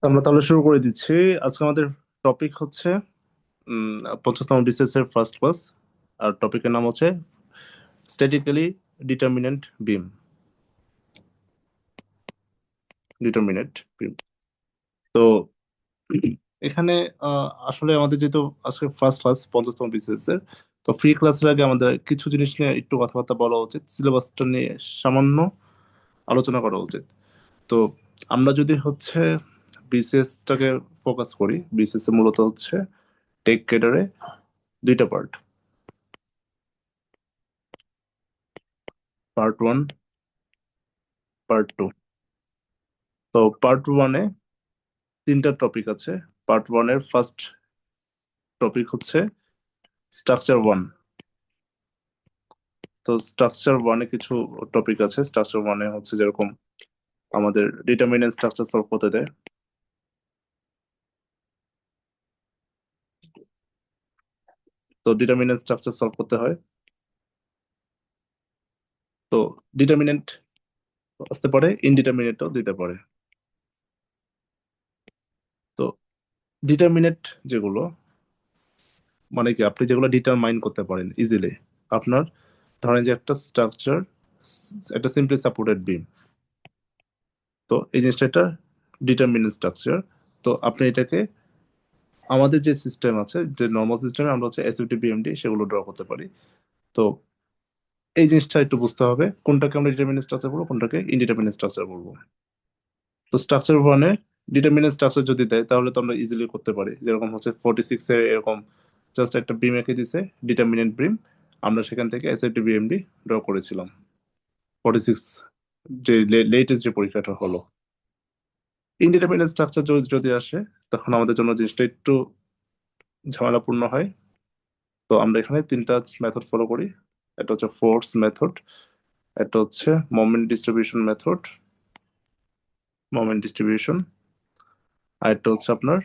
আমরা তাহলে শুরু করে দিচ্ছি। আজকে আমাদের টপিক হচ্ছে 25তম বিসিএস এর ফার্স্ট ক্লাস। আর টপিকের নাম হচ্ছে স্ট্যাটিক্যালি ডিটারমিনেন্ট বিম। ডিটারমিনেন্ট বিম। তো এখানে আসলে আমাদের যেহেতু আজকে ফার্স্ট ক্লাস 50তম বিসিএস এর, তো ফ্রি ক্লাসের আগে আমাদের কিছু জিনিস নিয়ে একটু কথাবার্তা বলা উচিত, সিলেবাসটা নিয়ে সামান্য আলোচনা করা উচিত। তো আমরা যদি হচ্ছে বিসিএসটাকে ফোকাস করি, বিসিএস এ মূলত হচ্ছে টেক ক্যাডারে দুইটা part, part one, part two. তো পার্ট ওয়ানে তিনটা টপিক আছে। পার্ট ওয়ানের ফার্স্ট টপিক হচ্ছে স্ট্রাকচার ওয়ান। তো স্ট্রাকচার ওয়ানে কিছু টপিক আছে। স্ট্রাকচার ওয়ানে হচ্ছে যেরকম আমাদের ডিটারমিনেন্ট স্ট্রাকচার সলভ করতে দেয়। তো ডিটারমিনেন্ট স্ট্রাকচার সলভ করতে হয়। তো ডিটারমিনেন্ট আসতে পারে, ইনডিটারমিনেন্টও দিতে পারে। তো ডিটারমিনেন্ট যেগুলো, মানে কি আপনি যেগুলো ডিটারমাইন করতে পারেন ইজিলি। আপনার ধরেন যে একটা স্ট্রাকচার, একটা সিম্পলি সাপোর্টেড বিম। তো এই জিনিসটা একটা ডিটারমিনেন্ট স্ট্রাকচার। তো আপনি এটাকে আমাদের যে সিস্টেম আছে, যে নর্মাল সিস্টেমে আমরা হচ্ছে এসইউটি বিএমডি সেগুলো ড্র করতে পারি। তো এই জিনিসটা একটু বুঝতে হবে, কোনটাকে আমরা ডিটারমিনেন্ট স্ট্রাকচার বলবো, কোনটাকে ইনডিটারমিনেন্ট স্ট্রাকচার বলবো। তো স্ট্রাকচার ওয়ানে ডিটারমিনেন্ট স্ট্রাকচার যদি দেয় তাহলে তো আমরা ইজিলি করতে পারি। যেরকম হচ্ছে 46 এর এরকম জাস্ট একটা বিম এঁকে দিছে, ডিটারমিনেন্ট বিম। আমরা সেখান থেকে এসইউটি বিএমডি ড্র করেছিলাম 46, যে লেটেস্ট যে পরীক্ষাটা হলো। ইনডিটারমিনেন্ট স্ট্রাকচার যদি যদি আসে, তখন আমাদের জন্য জিনিসটা একটু ঝামেলাপূর্ণ হয়। তো আমরা এখানে তিনটা মেথড ফলো করি। এটা হচ্ছে ফোর্স মেথড, এটা হচ্ছে moment distribution method, moment distribution, আর এটা হচ্ছে আপনার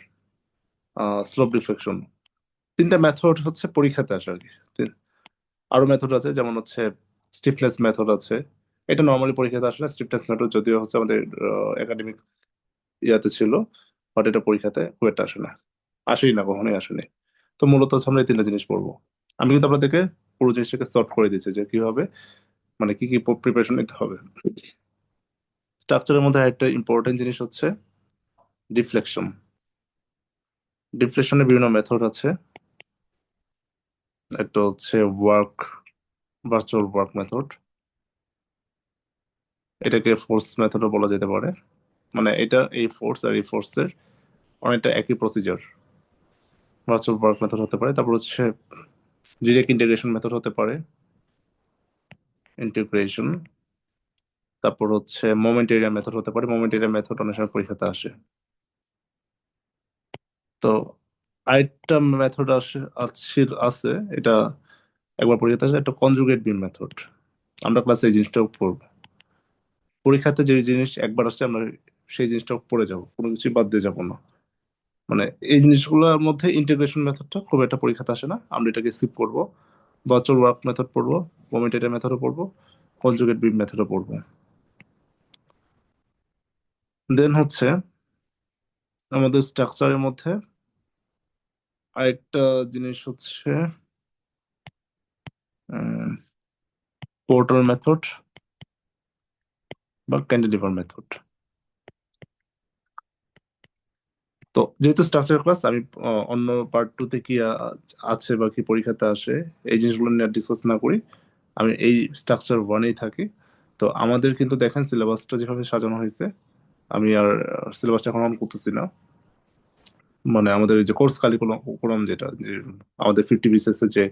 স্লোপ ডিফ্লেকশন। তিনটা মেথড হচ্ছে পরীক্ষাতে আসে আর কি। আরো মেথড আছে, যেমন হচ্ছে স্টিফনেস মেথড আছে। এটা নর্মালি পরীক্ষাতে আসে না, স্টিফনেস মেথড যদিও হচ্ছে আমাদের একাডেমিক ইয়াতে ছিল, বাট এটা পরীক্ষাতে খুব একটা আসে না, আসেই না, কখনোই আসেনি। তো মূলত হচ্ছে আমরা এই তিনটা জিনিস পড়বো। আমি কিন্তু আপনাদেরকে পুরো জিনিসটাকে সর্ট করে দিচ্ছি যে কিভাবে, মানে কি কি প্রিপারেশন নিতে হবে। স্ট্রাকচারের মধ্যে একটা ইম্পর্টেন্ট জিনিস হচ্ছে ডিফ্লেকশন। ডিফ্লেকশনের বিভিন্ন মেথড আছে। একটা হচ্ছে ওয়ার্ক, ভার্চুয়াল ওয়ার্ক মেথড। এটাকে ফোর্স মেথডও বলা যেতে পারে। মানে এটা, এই ফোর্স আর এই ফোর্সের অনেকটা একই প্রসিজার। ভার্চুয়াল ওয়ার্ক মেথড হতে পারে। তারপর হচ্ছে ডিরেক্ট ইন্টিগ্রেশন মেথড হতে পারে, ইন্টিগ্রেশন। তারপর হচ্ছে মোমেন্ট এরিয়া মেথড হতে পারে, মোমেন্ট এরিয়া মেথড অনেক সময় পরীক্ষাতে আসে। তো আরেকটা মেথড আছে, এটা একবার পরীক্ষাতে আসে, একটা কনজুগেট বিম মেথড। আমরা ক্লাসে এই জিনিসটাও পড়বো। পরীক্ষাতে যে জিনিস একবার আসছে আমরা সেই জিনিসটা পড়ে যাব, কোনো কিছু বাদ দিয়ে যাবো না। মানে এই জিনিসগুলোর মধ্যে ইন্টিগ্রেশন মেথডটা খুব একটা পরীক্ষাতে আসে না, আমরা এটাকে স্কিপ করবো। ভার্চুয়াল ওয়ার্ক মেথড পড়বো, মোমেন্ট এরিয়া মেথডও পড়বো, কনজুগেট বিম মেথডও পড়বো। দেন হচ্ছে আমাদের স্ট্রাকচারের মধ্যে আরেকটা জিনিস হচ্ছে পোর্টাল মেথড বা ক্যান্টিলিভার মেথড। তো যেহেতু স্ট্রাকচার ক্লাস, আমি অন্য পার্ট টু তে কি আছে বা কি পরীক্ষাতে আসে এই জিনিসগুলো নিয়ে ডিসকাস না করি, আমি এই স্ট্রাকচার ওয়ানেই থাকি। তো আমাদের কিন্তু দেখেন সিলেবাসটা যেভাবে সাজানো হয়েছে, আমি আর সিলেবাসটা এখন অন করতেছি না। মানে আমাদের এই যে কোর্স কারিকুলাম যেটা, যে আমাদের 50 বিসিএস এর যে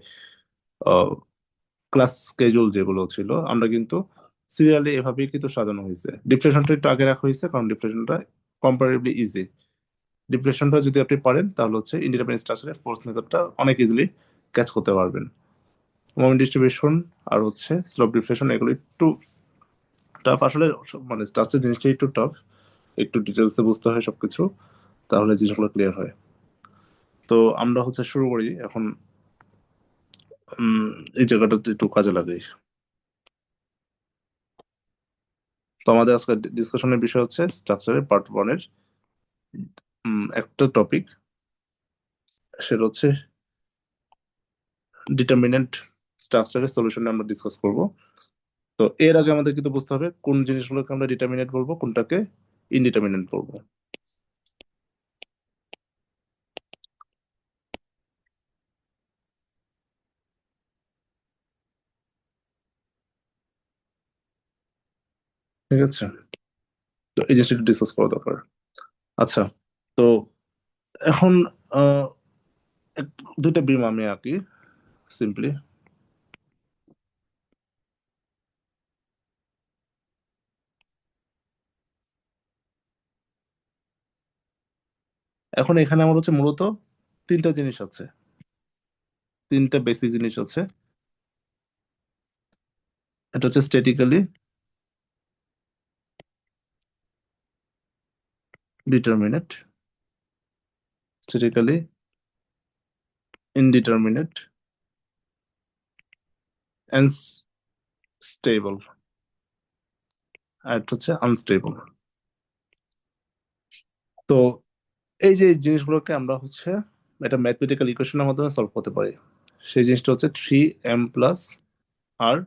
ক্লাস স্কেজুল যেগুলো ছিল, আমরা কিন্তু সিরিয়ালি এভাবেই কিন্তু সাজানো হয়েছে। ডিপ্রেশনটা একটু আগে রাখা হয়েছে কারণ ডিপ্রেশনটা কম্পারেটিভলি ইজি। ডিপ্রেশনটা যদি আপনি পারেন তাহলে হচ্ছে ইন্ডিপেন্ডেন্ট স্ট্রাকচারের ফোর্স মেথডটা অনেক ইজিলি ক্যাচ করতে পারবেন। মোমেন্ট ডিস্ট্রিবিউশন আর হচ্ছে স্লোপ ডিফ্লেকশন এগুলো একটু টাফ আসলে। মানে স্ট্রাকচার জিনিসটা একটু টাফ, একটু ডিটেলসে বুঝতে হয় সবকিছু, তাহলে জিনিসগুলো ক্লিয়ার হয়। তো আমরা হচ্ছে শুরু করি এখন। উম, এই জায়গাটাতে একটু কাজে লাগে। তো আমাদের আজকে ডিসকাশনের বিষয় হচ্ছে স্ট্রাকচারের পার্ট ওয়ানের একটা টপিক, সেটা হচ্ছে ডিটারমিনেন্ট স্ট্রাকচারের সলিউশন আমরা ডিসকাস করব। তো এর আগে আমাদের কিন্তু বুঝতে হবে কোন জিনিসগুলোকে আমরা ডিটারমিনেন্ট বলবো, কোনটাকে ইনডিটারমিনেন্ট বলবো। ঠিক আছে, তো এই জিনিসটা ডিসকাস করা দরকার। আচ্ছা, তো এখন আহ, দুইটা বিম আমি আঁকি সিম্পলি। এখন এখানে আমার হচ্ছে মূলত তিনটা জিনিস আছে, তিনটা বেসিক জিনিস আছে। এটা হচ্ছে statically determinate, statically indeterminate, and stable, আর একটা হচ্ছে আনস্টেবল। তো এই যে জিনিসগুলোকে আমরা হচ্ছে একটা ম্যাথমেটিক্যাল ইকুয়েশনের মাধ্যমে সলভ করতে পারি। সেই জিনিসটা হচ্ছে 3m প্লাস আর,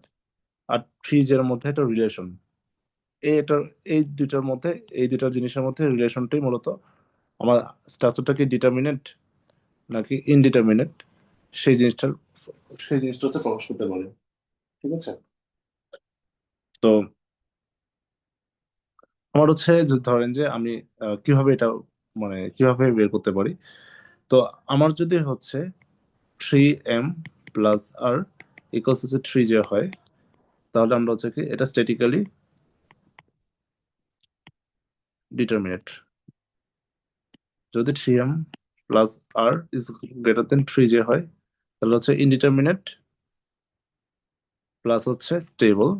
আর 3 এর মধ্যে একটা রিলেশন। এটার এই দুইটার মধ্যে, এই দুইটা জিনিসের মধ্যে রিলেশনটাই মূলত আমার স্ট্রাকচারটা কি ডিটারমিনেন্ট নাকি ইনডিটারমিনেন্ট, সেই জিনিসটার, সেই জিনিসটা হচ্ছে প্রকাশ করতে পারে। ঠিক আছে, তো আমার হচ্ছে যে ধরেন যে আমি কিভাবে এটা মানে কিভাবে বের করতে পারি। তো আমার যদি হচ্ছে 3m প্লাস আর ইকুয়ালস হচ্ছে 3j হয়, তাহলে আমরা হচ্ছে কি এটা স্ট্যাটিক্যালি ডিটারমিনেট। যদি 3m plus r is greater than 3j হয়, তাহলে হচ্ছে ইনডিটারমিনেট, প্লাস হচ্ছে স্টেবল।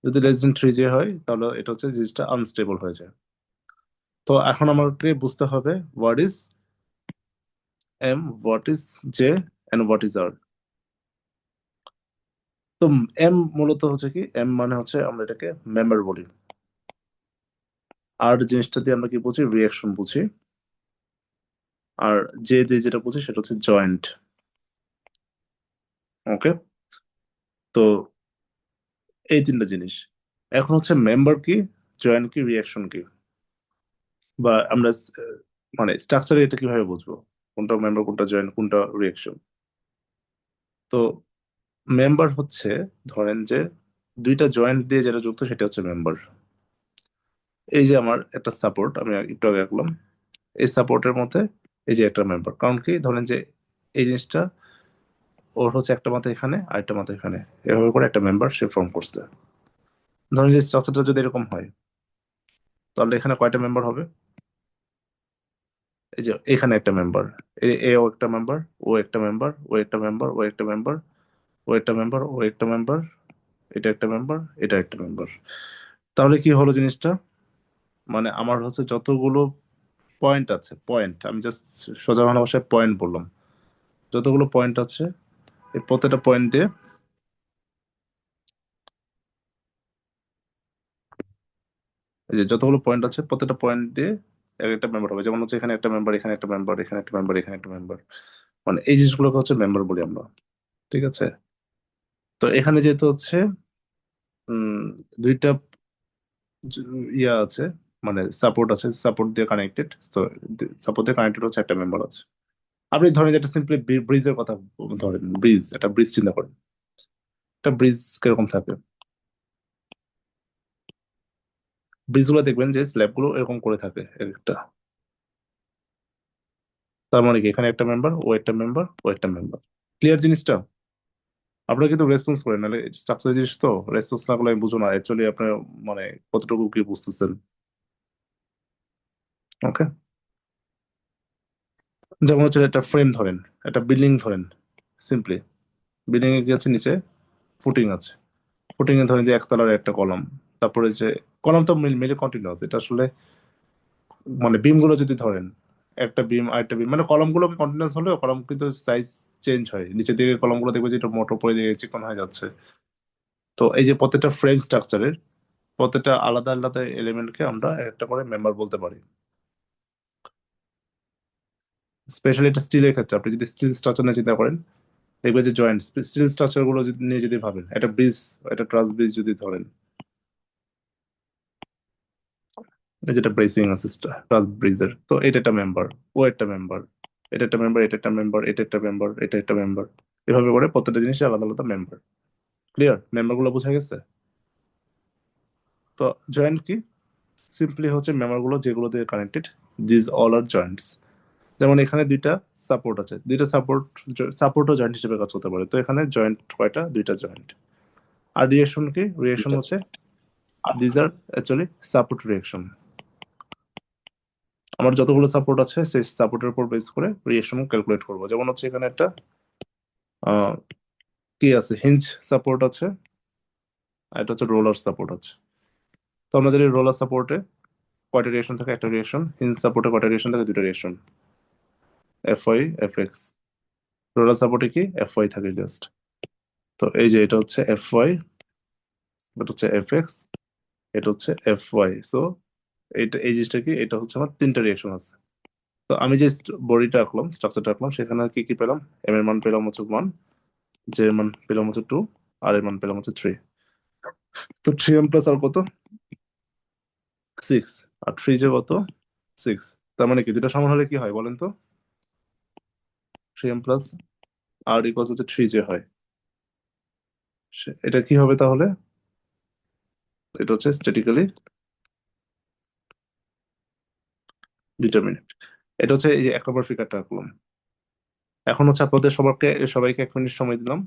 যদি লেস দেন 3j হয়, তাহলে এটা হচ্ছে জিনিসটা আনস্টেবল হয়ে যায়। তো এখন আমাকে বুঝতে হবে what is M, what is J, and what is R. তো এম মূলত হচ্ছে কি, এম মানে হচ্ছে আমরা এটাকে মেম্বার বলি। আর জিনিসটা দিয়ে আমরা কি বুঝি, রিয়াকশন বুঝি। আর জে দিয়ে যেটা বুঝি সেটা হচ্ছে জয়েন্ট। ওকে, তো এই তিনটা জিনিস। এখন হচ্ছে মেম্বার কি, জয়েন্ট কি, রিয়াকশন কি, বা আমরা মানে স্ট্রাকচারে এটা কিভাবে বুঝবো কোনটা মেম্বার, কোনটা জয়েন্ট, কোনটা রিয়াকশন। তো মেম্বার হচ্ছে, ধরেন যে দুইটা জয়েন্ট দিয়ে যেটা যুক্ত সেটা হচ্ছে মেম্বার। এই যে আমার একটা সাপোর্ট আমি একটু আগে আঁকলাম, এই সাপোর্টের মধ্যে এই যে একটা মেম্বার, কারণ কি ধরেন যে এই জিনিসটা ওর হচ্ছে একটা মাথা এখানে আর একটা মাথা এখানে, এভাবে করে একটা মেম্বার সে ফর্ম করছে। ধরেন যে স্ট্রাকচারটা যদি এরকম হয়, তাহলে এখানে কয়টা মেম্বার হবে, এই যে এখানে একটা মেম্বার, এ ও একটা মেম্বার, ও একটা মেম্বার, ও একটা মেম্বার, ও একটা মেম্বার, ও একটা মেম্বার, ও একটা মেম্বার, এটা একটা মেম্বার, এটা একটা মেম্বার। তাহলে কি হলো জিনিসটা, মানে আমার হচ্ছে যতগুলো পয়েন্ট আছে, পয়েন্ট আমি জাস্ট সোজা বাংলা ভাষায় পয়েন্ট বললাম, যতগুলো পয়েন্ট আছে এই প্রত্যেকটা পয়েন্ট দিয়ে, এই যে যতগুলো পয়েন্ট আছে প্রত্যেকটা পয়েন্ট দিয়ে এক একটা মেম্বার হবে। যেমন হচ্ছে এখানে একটা মেম্বার, এখানে একটা মেম্বার, এখানে একটা মেম্বার, এখানে একটা মেম্বার, মানে এই জিনিসগুলোকে হচ্ছে মেম্বার বলি আমরা। ঠিক আছে, তো এখানে যেহেতু হচ্ছে উম দুইটা জ- ইয়া আছে, মানে সাপোর্ট আছে, সাপোর্ট দিয়ে কানেক্টেড, তো সাপোর্ট দিয়ে কানেক্টেড হচ্ছে একটা মেম্বার আছে। আপনি ধরেন যে একটা সিম্পলি ব্রিজের কথা ধরেন, ব্রিজ, একটা ব্রিজ চিন্তা করেন। একটা ব্রিজ কিরকম থাকে, ব্রিজ গুলো দেখবেন যে স্ল্যাব গুলো এরকম করে থাকে এক একটা। তার মানে কি এখানে একটা মেম্বার, ও একটা মেম্বার, ও একটা মেম্বার। ক্লিয়ার জিনিসটা? আপনারা কিন্তু রেসপন্স করেন, নাহলে স্ট্রাকচার জিনিস তো রেসপন্স না করলে আমি বুঝো না অ্যাকচুয়ালি আপনার মানে কতটুকু কি বুঝতেছেন। ওকে, যেমন হচ্ছে একটা ফ্রেম ধরেন, একটা বিল্ডিং ধরেন, সিম্পলি বিল্ডিং এ কি আছে, নিচে ফুটিং আছে, ফুটিং এ ধরেন যে একতলার একটা কলাম, তারপরে যে কলাম তো মিলে কন্টিনিউয়াস, এটা আসলে মানে বিম গুলো যদি ধরেন একটা বিম আরেকটা বিম, মানে কলাম গুলোকে কন্টিনিউয়াস হলেও কলাম কিন্তু সাইজ চেঞ্জ হয়, নিচের দিকে কলাম গুলো দেখবে যে এটা মোটো, পরে দিকে চিকন হয়ে যাচ্ছে। তো এই যে প্রত্যেকটা ফ্রেম স্ট্রাকচারের প্রত্যেকটা আলাদা আলাদা এলিমেন্টকে আমরা একটা করে মেম্বার বলতে পারি। স্পেশালি এটা স্টিলের ক্ষেত্রে, আপনি যদি স্টিল স্ট্রাকচার নিয়ে চিন্তা করেন, দেখবেন যে জয়েন্ট স্টিল স্ট্রাকচার গুলো নিয়ে যদি ভাবেন, একটা ব্রিজ, একটা ট্রাস ব্রিজ যদি ধরেন, এই যেটা ব্রেসিং আছে ট্রাস ব্রিজের, তো এটা একটা মেম্বার, ও একটা মেম্বার, এটা একটা মেম্বার, এটা একটা মেম্বার, এটা একটা মেম্বার, এটা একটা মেম্বার, এভাবে করে প্রত্যেকটা জিনিসের আলাদা আলাদা মেম্বার। ক্লিয়ার? মেম্বার গুলো বোঝা গেছে? তো জয়েন্ট কি? সিম্পলি হচ্ছে মেম্বার গুলো যেগুলো দিয়ে connected, this all are joints. যেমন এখানে দুইটা সাপোর্ট আছে, দুইটা সাপোর্টও জয়েন্ট হিসেবে কাজ করতে পারে, তো এখানে জয়েন্ট কয়টা? দুইটা জয়েন্ট। আর রিয়েকশন কি? রিয়েকশন হচ্ছে this are actually support reaction. আমার যতগুলো সাপোর্ট আছে সেই সাপোর্টের উপর বেস করে রিয়েকশন ক্যালকুলেট করবো। যেমন হচ্ছে এখানে একটা আহ, কি আছে, হিঞ্জ সাপোর্ট আছে, আর এটা হচ্ছে রোলার সাপোর্ট আছে। তো আমরা জানি রোলার সাপোর্টে কয়টা রিয়েকশন থাকে? একটা রিয়েকশন। হিঞ্জ সাপোর্টে কয়টা রিয়েকশন থাকে? দুটো reaction, F Y F X. Roller সাপোর্টে কি? এফ ওয়াই থাকে জাস্ট। তো এই যে এটা হচ্ছে এফ ওয়াই, এটা হচ্ছে এফ এক্স, এটা হচ্ছে এফ ওয়াই। সো এটা, এই জিনিসটা কি, এটা হচ্ছে আমার তিনটা রিয়েকশন আছে। তো আমি যে বডিটা আঁকলাম, স্ট্রাকচারটা আঁকলাম, সেখানে কি কি পেলাম? এম এর মান পেলাম হচ্ছে 1, জে এর মান পেলাম হচ্ছে 2, আর এর মান পেলাম হচ্ছে 3। তো 3m প্লাস আর কত? 6। আর 3 যে কত? 6। তার মানে কি দুটা সমান হলে কি হয় বলেন তো? 3m প্লাস আর ইকুয়ালস হচ্ছে 3 যে হয়। এটা কি হবে তাহলে? এটা হচ্ছে স্ট্যাটিক্যালি ডিটারমিনেন্ট। এটা হচ্ছে এই যে 1 নম্বর ফিগারটা আঁকলাম। এখন হচ্ছে আপনাদের সবাইকে 1 মিনিট সময় দিলাম।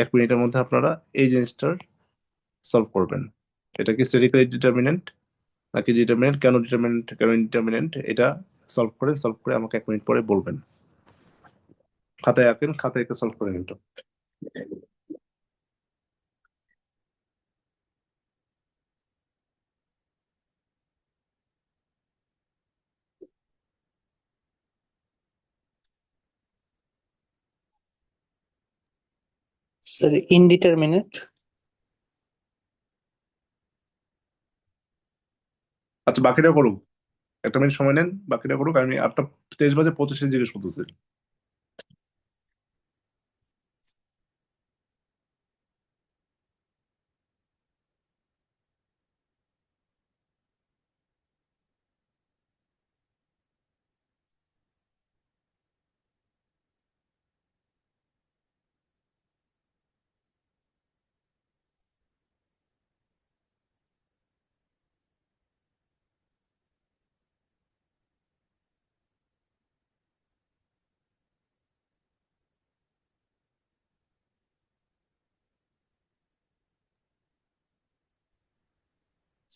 1 মিনিটের মধ্যে আপনারা এই জিনিসটার সলভ করবেন। এটা কি স্ট্যাটিক্যালি ডিটারমিনেন্ট নাকি ডিটারমিনেন্ট, কেন ডিটারমিনেন্ট, এটা সলভ করে আমাকে 1 মিনিট পরে বলবেন। খাতায় আঁকেন, খাতায় এঁকে সলভ করে নিন তো। Sir indeterminate. আচ্ছা বাকিটা করুক, 1 মিনিট সময় নেন, বাকিটা করুক। আমি 8টা 23 বাজে 25 জিজ্ঞেস করতেছি।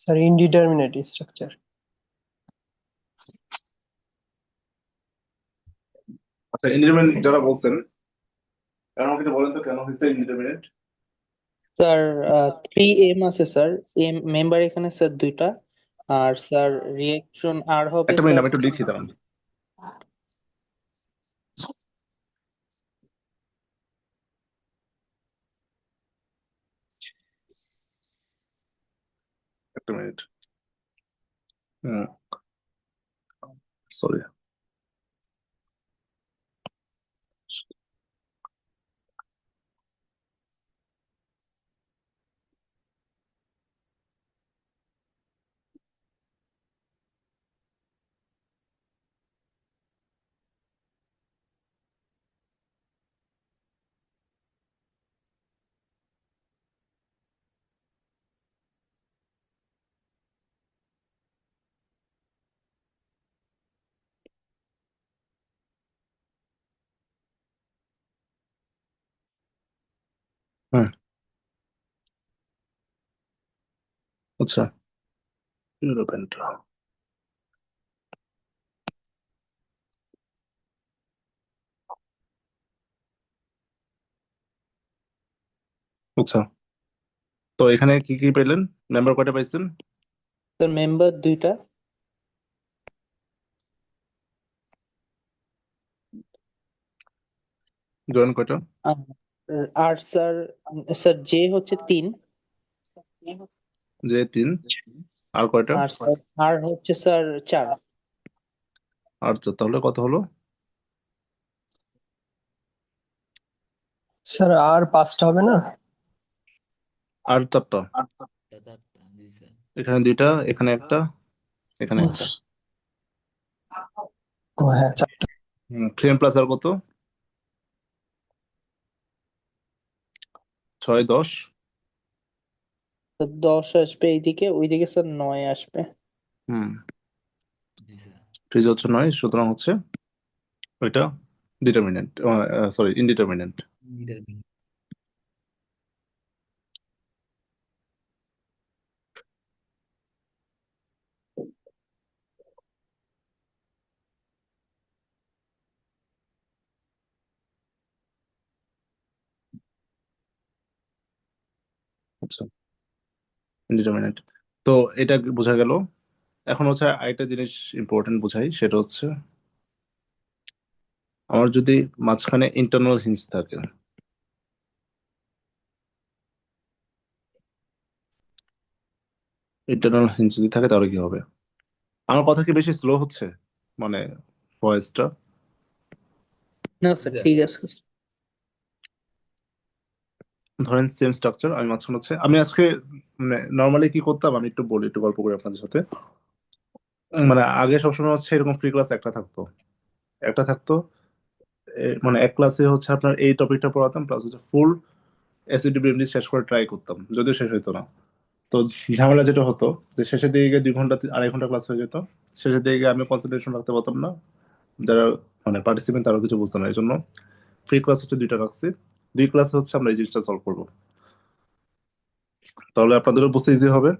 Sir indeterminate structure. আচ্ছা ইন্ডিটারমিনেট যারা বলছেন, কারণ আমাকে একটু বলেন তো কেন হয়েছে ইন্ডিটারমিনেট? স্যার 3m আছে স্যার, এম মেম্বার এখানে স্যার দুইটা, আর স্যার রিয়েকশন আর হবে 1 মিনিট, স্যার। আমি একটু লিখি দাঁড়ান। একটা মিনিট। হুম, সরি। হুম, আচ্ছা ইউরোপেনটা, আচ্ছা। তো এখানে কি কি পেলেন? মেম্বার কয়টা পাইছেন? স্যার মেম্বার দুইটা। জয়েন কয়টা? আর আর স্যার, স্যার জে হচ্ছে 3, যে 3। আর কয়টা? আর স্যার আর হচ্ছে স্যার 4। আচ্ছা তাহলে কত হলো? স্যার আর 5টা হবে না? আর চারটা, চারটা, জি স্যার। এখানে দুইটা, এখানে একটা, এখানে একটা। ও হ্যাঁ, 4টা। 3m প্লাস আর কত? 6 10। তো 10 আসবে এইদিকে, ওইদিকে স্যার 9 আসবে। হুম, জি স্যার। ফ্রিজ হচ্ছে 9, সুতরাং হচ্ছে ওইটা ডিটারমিনেন্ট, সরি ইনডিটারমিনেন্ট। ডিটারমিনেন্ট। আচ্ছা, ইনডিটারমিনেন্ট। তো এটা বোঝা গেল। এখন হচ্ছে আরেকটা জিনিস ইম্পর্টেন্ট বোঝাই, সেটা হচ্ছে আমার যদি মাঝখানে ইন্টারনাল হিঞ্জ থাকে, ইন্টারনাল হিঞ্জ যদি থাকে তাহলে কি হবে? আমার কথা কি বেশি স্লো হচ্ছে, মানে ভয়েসটা? না জি স্যার, স্যার। ঠিক আছে। ধরেন সেম স্ট্রাকচার, আমি মাঝখানে হচ্ছে, আমি আজকে মানে নর্মালি কি করতাম আমি একটু বলি, একটু গল্প করি আপনাদের সাথে। মানে আগে সবসময় হচ্ছে এরকম ফ্রি ক্লাস একটা থাকতো, একটা থাকতো। মানে এক ক্লাসে হচ্ছে আপনার এই টপিকটা পড়াতাম, প্লাস হচ্ছে ফুল এসিডি বিএমডি শেষ করে ট্রাই করতাম, যদিও শেষ হইতো না। তো ঝামেলা যেটা হতো যে শেষের দিকে গিয়ে 2 ঘন্টা 2.5 ঘন্টা ক্লাস হয়ে যেত, শেষের দিকে গিয়ে আমি কনসেন্ট্রেশন রাখতে পারতাম না, যারা মানে পার্টিসিপেন্ট তারাও কিছু বুঝতো না। এই জন্য ফ্রি ক্লাস হচ্ছে 2টা রাখছি, 2 ক্লাসে হচ্ছে আমরা এই জিনিসটা সলভ করবো, তাহলে আপনাদেরও বুঝতে ইজি হবে,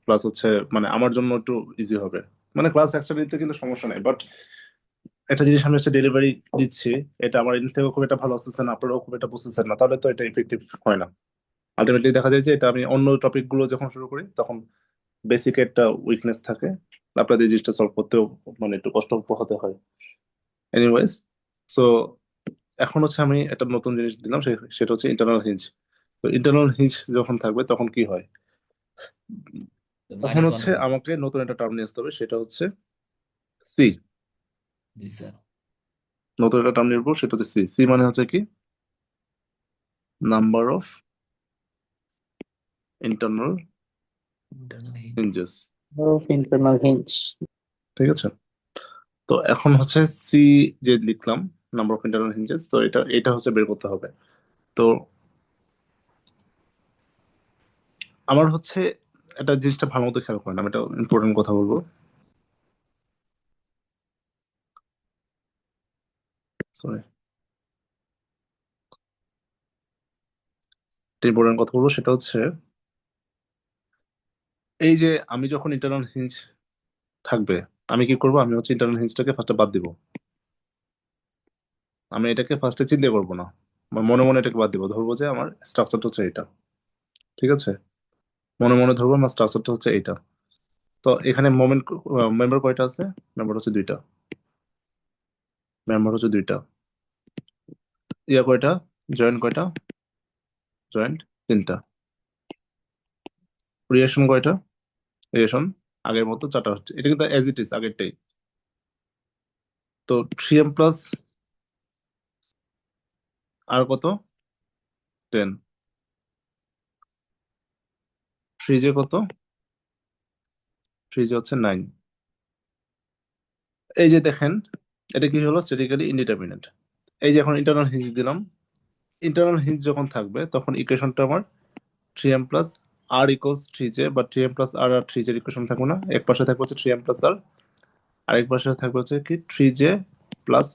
প্লাস হচ্ছে মানে আমার জন্য একটু ইজি হবে। মানে ক্লাস একসাথে দিতে কিন্তু সমস্যা নেই, বাট একটা জিনিস আমি হচ্ছে ডেলিভারি দিচ্ছি, এটা আমার এদিক থেকেও খুব একটা ভালো আসতেছে না, আপনারাও খুব একটা বুঝতেছেন না, তাহলে তো এটা ইফেক্টিভ হয় না। আলটিমেটলি দেখা যায় যে এটা আমি অন্য টপিক গুলো যখন শুরু করি তখন বেসিক একটা উইকনেস থাকে, আপনাদের এই জিনিসটা সলভ করতেও মানে একটু কষ্ট পোহাতে হয়। এনিওয়েজ, সো এখন হচ্ছে আমি একটা নতুন জিনিস দিলাম, সেটা হচ্ছে ইন্টারনাল হিঞ্জ। তো ইন্টারনাল হিঞ্জ যখন থাকবে তখন কি হয়? তখন -1 হচ্ছে হবে। আমাকে নতুন একটা টার্ম নিয়ে আসতে হবে, সেটা হচ্ছে সি। জি স্যার। নতুন একটা টার্ম নিয়ে আসবো, সেটা হচ্ছে সি। সি মানে হচ্ছে কি? Number of internal internal hit. Hinges. Of internal hinge. ঠিক আছে, তো এখন হচ্ছে সি যে লিখলাম, নাম্বার অফ ইন্টারনাল হিঞ্জেস, তো এটা এটা হচ্ছে বের করতে হবে। তো আমার হচ্ছে একটা জিনিসটা ভালো মতো খেয়াল করেন, আমি একটা ইম্পর্টেন্ট কথা বলবো, সরি, একটা ইম্পর্টেন্ট কথা বলবো, সেটা হচ্ছে এই যে আমি যখন ইন্টারনাল হিঞ্জ থাকবে, আমি কি করবো? আমি হচ্ছে ইন্টারনাল হিঞ্জটাকে ফার্স্টে বাদ দিব, আমি এটাকে ফার্স্টে চিন্তা করবো না, আমার মনে মনে এটাকে বাদ দিব, ধরবো যে আমার স্ট্রাকচারটা হচ্ছে এটা। ঠিক আছে, মনে মনে ধরবো আমার স্ট্রাকচারটা হচ্ছে এইটা। তো এখানে মোমেন্ট মেম্বার কয়টা আছে? মেম্বার হচ্ছে দুইটা, মেম্বার হচ্ছে দুইটা। ইয়া কয়টা? জয়েন্ট কয়টা? জয়েন্ট তিনটা। রিয়েকশন কয়টা? রিয়েকশন আগের মতো চারটা হচ্ছে, এটা কিন্তু এজ ইট ইজ আগেরটাই। তো 3m প্লাস আর কত? 10। ফ্রিজে কত? ফ্রিজে হচ্ছে 9। এই যে দেখেন, এটা কি হলো? Statically indeterminate. এই যে এখন ইন্টারনাল হিঞ্জ দিলাম, ইন্টারনাল হিঞ্জ যখন থাকবে তখন ইকুয়েশনটা আমার 3m প্লাস আর ইকুয়ালস 3j, বা 3m প্লাস আর আর 3j ইকুয়েশন থাকবে না, এক পাশে থাকবে হচ্ছে 3m প্লাস আর, আরেক পাশে থাকবে হচ্ছে কি 3j প্লাস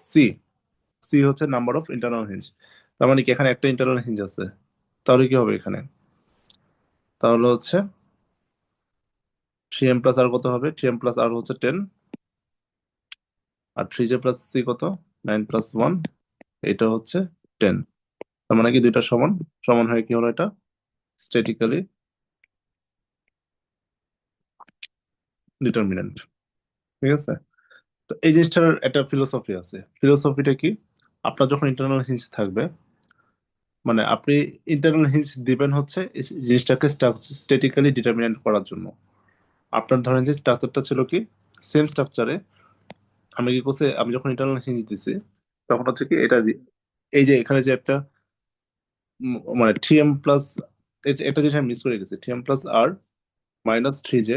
সি। সি হচ্ছে নাম্বার অফ ইন্টারনাল হিঞ্জ। তার মানে কি এখানে একটা ইন্টারনাল হিঞ্জ আছে, তাহলে কি হবে এখানে? তাহলে হচ্ছে 3m প্লাস আর কত হবে? 3m প্লাস আর হচ্ছে 10, আর 3j প্লাস সি কত? 9 প্লাস 1, এটা হচ্ছে 10। তার মানে কি দুইটা সমান, সমান হয়ে কি হলো? এটা স্ট্যাটিক্যালি ডিটারমিনেন্ট। ঠিক আছে, তো এই জিনিসটার একটা ফিলোসফি আছে। ফিলোসফিটা কি? আপনার যখন ইন্টারনাল হিঞ্জ থাকবে, মানে আপনি ইন্টারনাল হিঞ্জ দিবেন হচ্ছে এই জিনিসটাকে স্ট্যাটিক্যালি ডিটারমিনেন্ট করার জন্য। আপনার ধরেন যে স্ট্রাকচারটা ছিল কি, সেম স্ট্রাকচারে আমি কি করছি, আমি যখন ইন্টারনাল হিঞ্জ দিছি তখন হচ্ছে কি এটা এই যে এখানে যে একটা মানে 3m প্লাস, এটা যেটা মিস করে গেছি, 3m প্লাস আর মাইনাস 3j,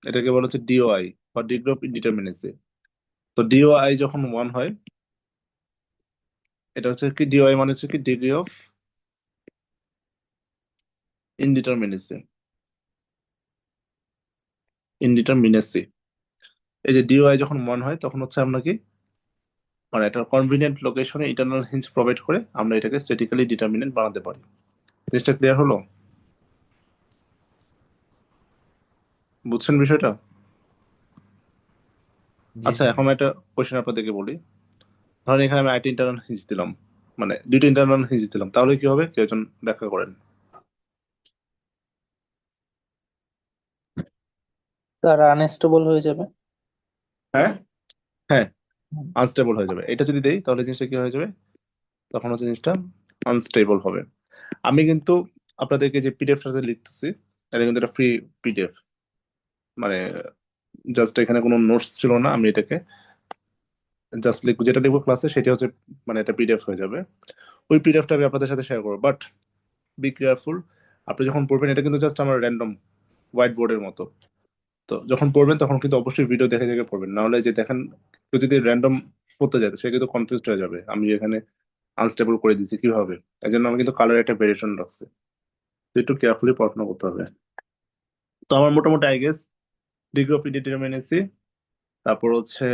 এটাকে বলা হচ্ছে ডিওআই বা ডিগ্রি অফ ইনডিটারমিনেসি। তো ডিওআই যখন 1 হয়, এটা হচ্ছে কি, ডিওআই মানে হচ্ছে কি ডিগ্রি অফ ইনডিটারমিনেসি, ইনডিটারমিনেসি। এই যে ডিওআই যখন 1 হয় তখন হচ্ছে আমরা কি, মানে একটা কনভিনিয়েন্ট লোকেশনে ইটারনাল হিঞ্জ প্রোভাইড করে আমরা এটাকে স্ট্যাটিক্যালি ডিটারমিনেন্ট বানাতে পারি। জিনিসটা ক্লিয়ার হলো? বুঝছেন বিষয়টা? জি আচ্ছা, স্যার। এখন একটা কোশ্চেন আপনাদেরকে বলি। ধরেন এখানে আমি একটা ইন্টারনাল হিঞ্জ দিলাম, মানে দুইটা ইন্টারনাল হিঞ্জ দিলাম, তাহলে কি হবে, কেউ একজন ব্যাখ্যা করেন। স্যার আনস্টেবল হয়ে যাবে। হ্যাঁ, হ্যাঁ, হুম। আনস্টেবল হয়ে যাবে। এটা যদি দেই তাহলে জিনিসটা কি হয়ে যাবে, তখন হচ্ছে জিনিসটা আনস্টেবল হবে। আমি কিন্তু আপনাদেরকে যে পিডিএফটাতে লিখতেছি, এটা কিন্তু একটা ফ্রি পিডিএফ, মানে জাস্ট এখানে কোনো নোটস ছিল না, আমি এটাকে জাস্ট লিখবো, যেটা লিখবো ক্লাসে সেটা হচ্ছে, মানে এটা পিডিএফ হয়ে যাবে। ওই পিডিএফটা আমি আপনাদের সাথে শেয়ার করবো, বাট বি কেয়ারফুল। আপনি যখন পড়বেন, এটা কিন্তু জাস্ট আমার র্যান্ডম হোয়াইট বোর্ডের মতো। তো যখন পড়বেন তখন কিন্তু অবশ্যই ভিডিও দেখে দেখে পড়বেন, নাহলে যে দেখেন কেউ যদি র্যান্ডম পড়তে যায় সে কিন্তু কনফিউজ হয়ে যাবে, আমি এখানে আনস্টেবল করে দিচ্ছি কিভাবে। এই জন্য আমি কিন্তু কালার একটা ভেরিয়েশন রাখছি, তো একটু কেয়ারফুলি পড়াশোনা করতে হবে। তো আমার মোটামুটি আই গেস ডিগ্রি অফ ইনডিটারমিনেসি, তারপর হচ্ছে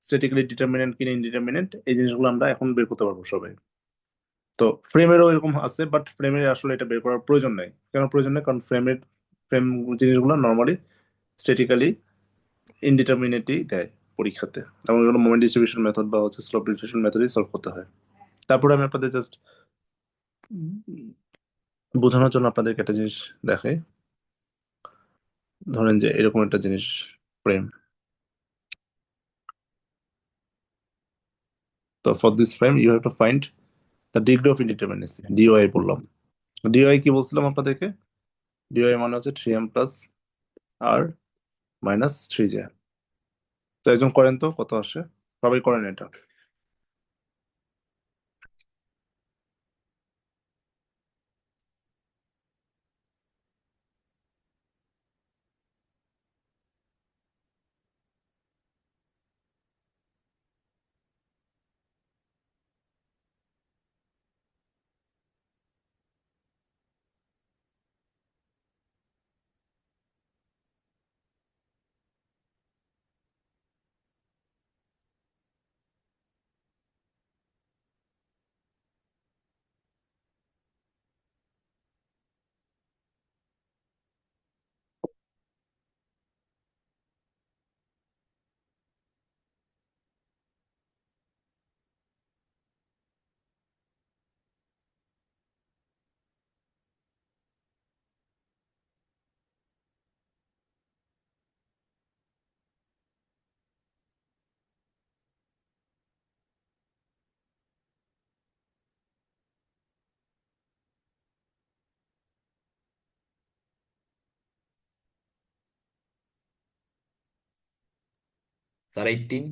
স্ট্যাটিক্যালি ডিটারমিনেন্ট কি ইনডিটারমিনেন্ট, এই জিনিসগুলো আমরা এখন বের করতে পারবো সবাই। তো ফ্রেমেরও এরকম আছে, বাট ফ্রেমের আসলে এটা বের করার প্রয়োজন নাই। কেন প্রয়োজন নেই, কারণ ফ্রেম জিনিসগুলো নর্মালি স্ট্যাটিক্যালি ইনডিটারমিনেটই দেয় পরীক্ষাতে, এবং এগুলো মোমেন্ট ডিস্ট্রিবিউশন মেথড বা হচ্ছে স্লোপ ডিস্ট্রিবিউশন মেথডই সলভ করতে হয়। তারপরে আমি আপনাদের জাস্ট বোঝানোর জন্য আপনাদেরকে একটা জিনিস দেখাই। ধরেন যে এরকম একটা জিনিস, ফ্রেম। তো for this frame you have to find the degree of indeterminacy, DOI বললাম। ডিওআই কি বলছিলাম আপনাদেরকে, ডিওআই মানে হচ্ছে 3m প্লাস আর মাইনাস 3j। তো একজন করেন তো কত আসে, সবাই করেন এটা। স্যার 18।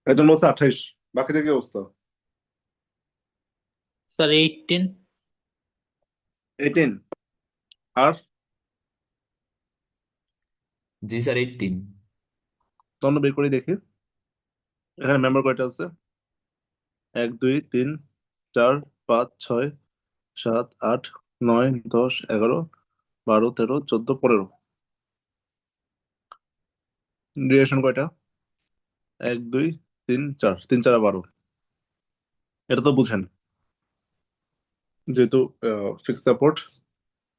একজন বলছে 28, বাকিদের কি অবস্থা? স্যার 18। 18, আর জি স্যার 18। তখন বের করে দেখি এখানে মেম্বার কয়টা আছে, 1 2 3 4 5 6 7 8 9 10 11 12 13 14 15। ডিউরেশন কয়টা, 1 2 3 4, 3 4 12। এটা তো বুঝেন। যেহেতু fix support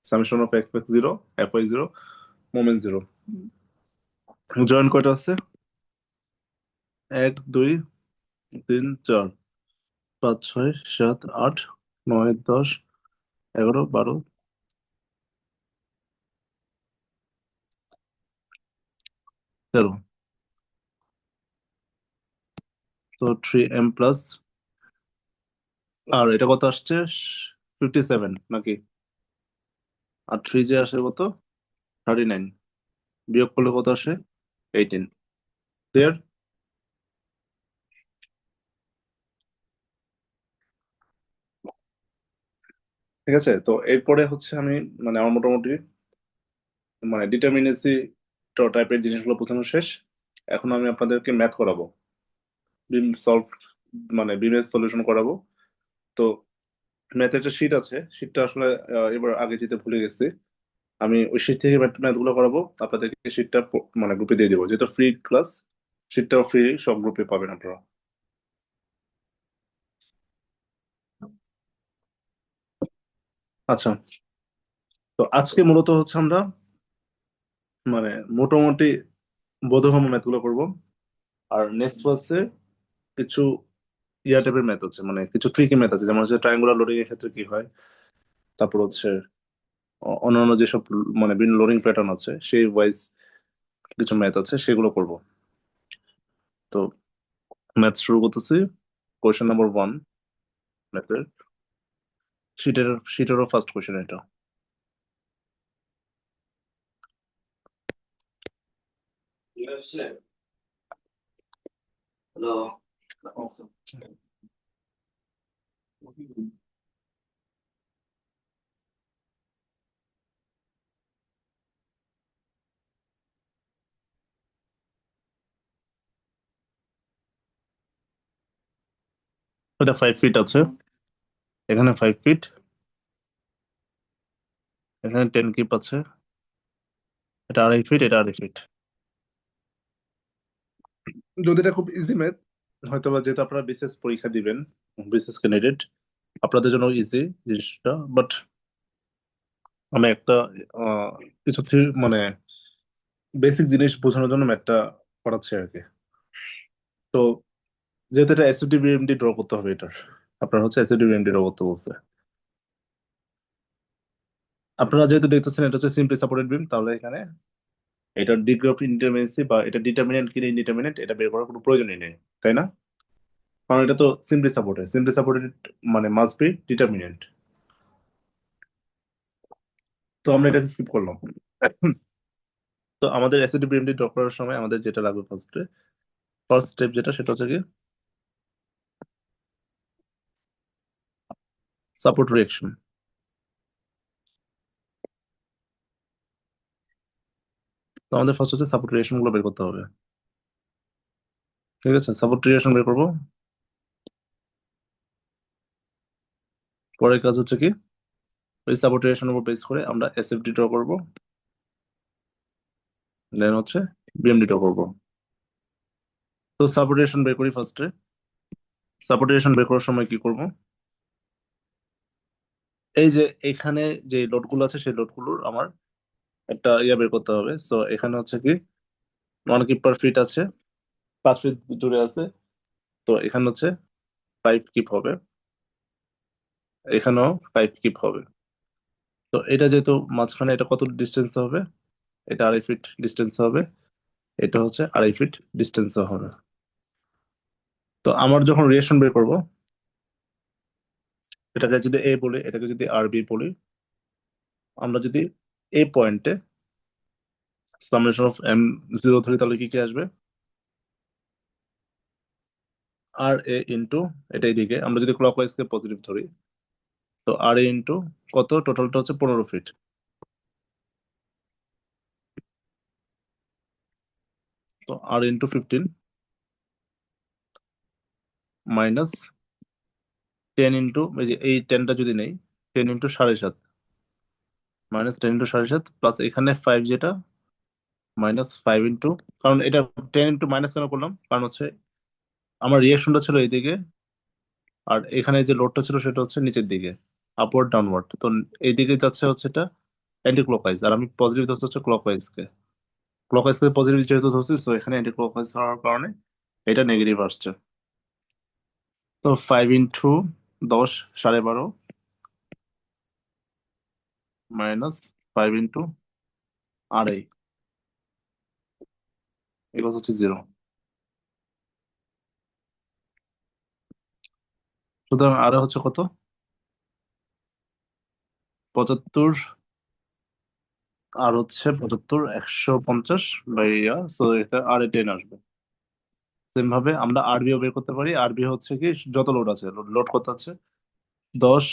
summation of X X zero F Y zero moment zero. Joint কয়টা আছে? 1 2 3 4 5 6 7 8 9 10 11 12 13। তো 3m প্লাস, আর এটা কত আসছে? 57 নাকি? আর 3 যে আসে কত? 39। বিয়োগ করলে কত আসে? 18। ক্লিয়ার? ঠিক আছে, তো এরপরে হচ্ছে আমি মানে আমার মোটামুটি মানে ডিটারমিনেসি টাইপের জিনিসগুলো বোঝানো শেষ। এখন আমি আপনাদেরকে ম্যাথ করাবো, বিম সলভ মানে বিমের সলিউশন করাবো। তো ম্যাথের একটা শিট আছে, শিটটা আসলে এবার আগে যেতে ভুলে গেছি। আমি ওই শিট থেকে ম্যাথ গুলো করাবো, আপনাদেরকে শিটটা মানে গ্রুপে দিয়ে দিবো, যেহেতু ফ্রি ক্লাস, শিটটাও ফ্রি, সব গ্রুপে পাবেন আপনারা। আচ্ছা, তো আজকে মূলত হচ্ছে আমরা মানে মোটামুটি বোধগম্য ম্যাথ গুলো করবো। আর নেক্সট ক্লাসে কিছু ইয়া টাইপের ম্যাথ আছে, মানে কিছু ট্রিকি ম্যাথ আছে, যেমন হচ্ছে ট্রায়াঙ্গুলার লোডিং এর ক্ষেত্রে কি হয়, তারপর হচ্ছে অন্যান্য যেসব মানে বিভিন্ন লোডিং প্যাটার্ন আছে সেই ওয়াইজ কিছু ম্যাথ আছে, সেগুলো করব। তো ম্যাথ শুরু করতেছি। কোয়েশ্চেন নাম্বার 1 ম্যাথের শিটেরও ফার্স্ট কোয়েশ্চেন এটা। হ্যালো। এটা 5 ফিট আছে, এখানে 5 ফিট, এখানে 10 কিপ আছে, এটা 2.5 ফিট, এটা 2.5 ফিট। যদি এটা খুব ইজি ম্যাথ, হয়তো বা যেহেতু আপনারা বিসিএস পরীক্ষা দিবেন, বিসিএস ক্যান্ডিডেট, আপনাদের জন্য ইজি জিনিসটা, বাট আমি একটা কিছু মানে বেসিক জিনিস বোঝানোর জন্য ম্যাথটা করাচ্ছি আর কি। তো যেহেতু এটা এসএফডি বিএমডি ড্র করতে হবে, এটার আপনার হচ্ছে এসএফডি বিএমডি ড্র করতে বলছে। আপনারা যেহেতু দেখতেছেন এটা হচ্ছে সিম্পলি সাপোর্টেড বিম, তাহলে এখানে এটার ডিগ্রি অফ ইন্ডিটারমিনেন্সি বা এটা ডিটারমিনেন্ট কি ইনডিটারমিনেন্ট এটা বের করার কোনো প্রয়োজনই নেই, তাই না? কারণ এটা তো সিম্পলি সাপোর্টেড মানে মাস্ট বি ডিটারমিনেন্ট। তো আমরা এটা স্কিপ করলাম। তো আমাদের এসএফডি বিএমডি ড্র করার সময় আমাদের যেটা লাগবে ফার্স্ট স্টেপ যেটা, সেটা হচ্ছে কি সাপোর্ট রিঅ্যাকশন। তো আমাদের ফার্স্ট হচ্ছে সাপোর্ট রিঅ্যাকশন গুলো বের করতে হবে। ঠিক আছে, সাপোর্ট রিঅ্যাকশন বের করবো। পরের কাজ হচ্ছে কি ওই সাপোর্ট রিঅ্যাকশনের উপর বেস করে আমরা এসএফডি ড্র করবো, দেন হচ্ছে বিএমডি ড্র করবো। তো সাপোর্ট রিঅ্যাকশন বের করি ফার্স্টে। সাপোর্ট রিঅ্যাকশন বের করার সময় কি করব, এই যে এখানে যে লোডগুলো আছে সেই লোডগুলোর আমার একটা ইয়া বের করতে হবে। সো এখানে হচ্ছে কি 1 কিপ পার ফিট আছে, 5 ফিট দূরে আছে, তো এখানে হচ্ছে 5 কিপ হবে, এখানেও 5 কিপ হবে। তো এটা যেহেতু মাঝখানে, এটা কত ডিস্টেন্স হবে? এটা 2.5 ফিট ডিস্টেন্স হবে, এটা হচ্ছে 2.5 ফিট ডিস্টেন্স হবে। তো আমার যখন রিঅ্যাকশন বের করব, এটাকে যদি এ বলি, এটাকে যদি আর বি বলি, আমরা যদি এ পয়েন্টে সামেশন অফ এম জিরো ধরি, তাহলে কি কি আসবে? আর এ ইন্টু, এটা এইদিকে আমরা যদি ক্লকওয়াইজ কে পজিটিভ ধরি, তো আর এ ইন্টু কত, টোটালটা হচ্ছে 15 ফিট। তো আর ইন্টু 15 মাইনাস 10 ইন্টু, এই যে এই 10টা যদি নেই, 10 ইন্টু 7.5 মাইনাস 10 ইন্টু 7.5 প্লাস এখানে 5 যেটা -5 ইন্টু, কারণ এটা 10 ইন্টু মাইনাস কেন করলাম, কারণ হচ্ছে আমার রিয়াকশনটা ছিল এইদিকে, আর এখানে যে লোডটা ছিল সেটা হচ্ছে নিচের দিকে, আপওয়ার্ড ডাউনওয়ার্ড। তো এইদিকে যাচ্ছে হচ্ছে এটা অ্যান্টি ক্লকওয়াইজ, আর আমি পজিটিভ ধরছি হচ্ছে ক্লকওয়াইজকে। ক্লকওয়াইজকে পজিটিভ যেহেতু ধরছি, তো এখানে অ্যান্টি ক্লকওয়াইজ হওয়ার কারণে এটা নেগেটিভ আসছে। তো 5 × 10 12.5 মাইনাস 5 × 2.5 এগুলো হচ্ছে 0। সুতরাং আর হচ্ছে কত? 75, আর হচ্ছে 75 150 ভাইয়া, সো এটা আর 10 আসবে। সেম ভাবে আমরা আরবিও বের করতে পারি। আরবি হচ্ছে কি যত লোড আছে, লোড কত আছে 10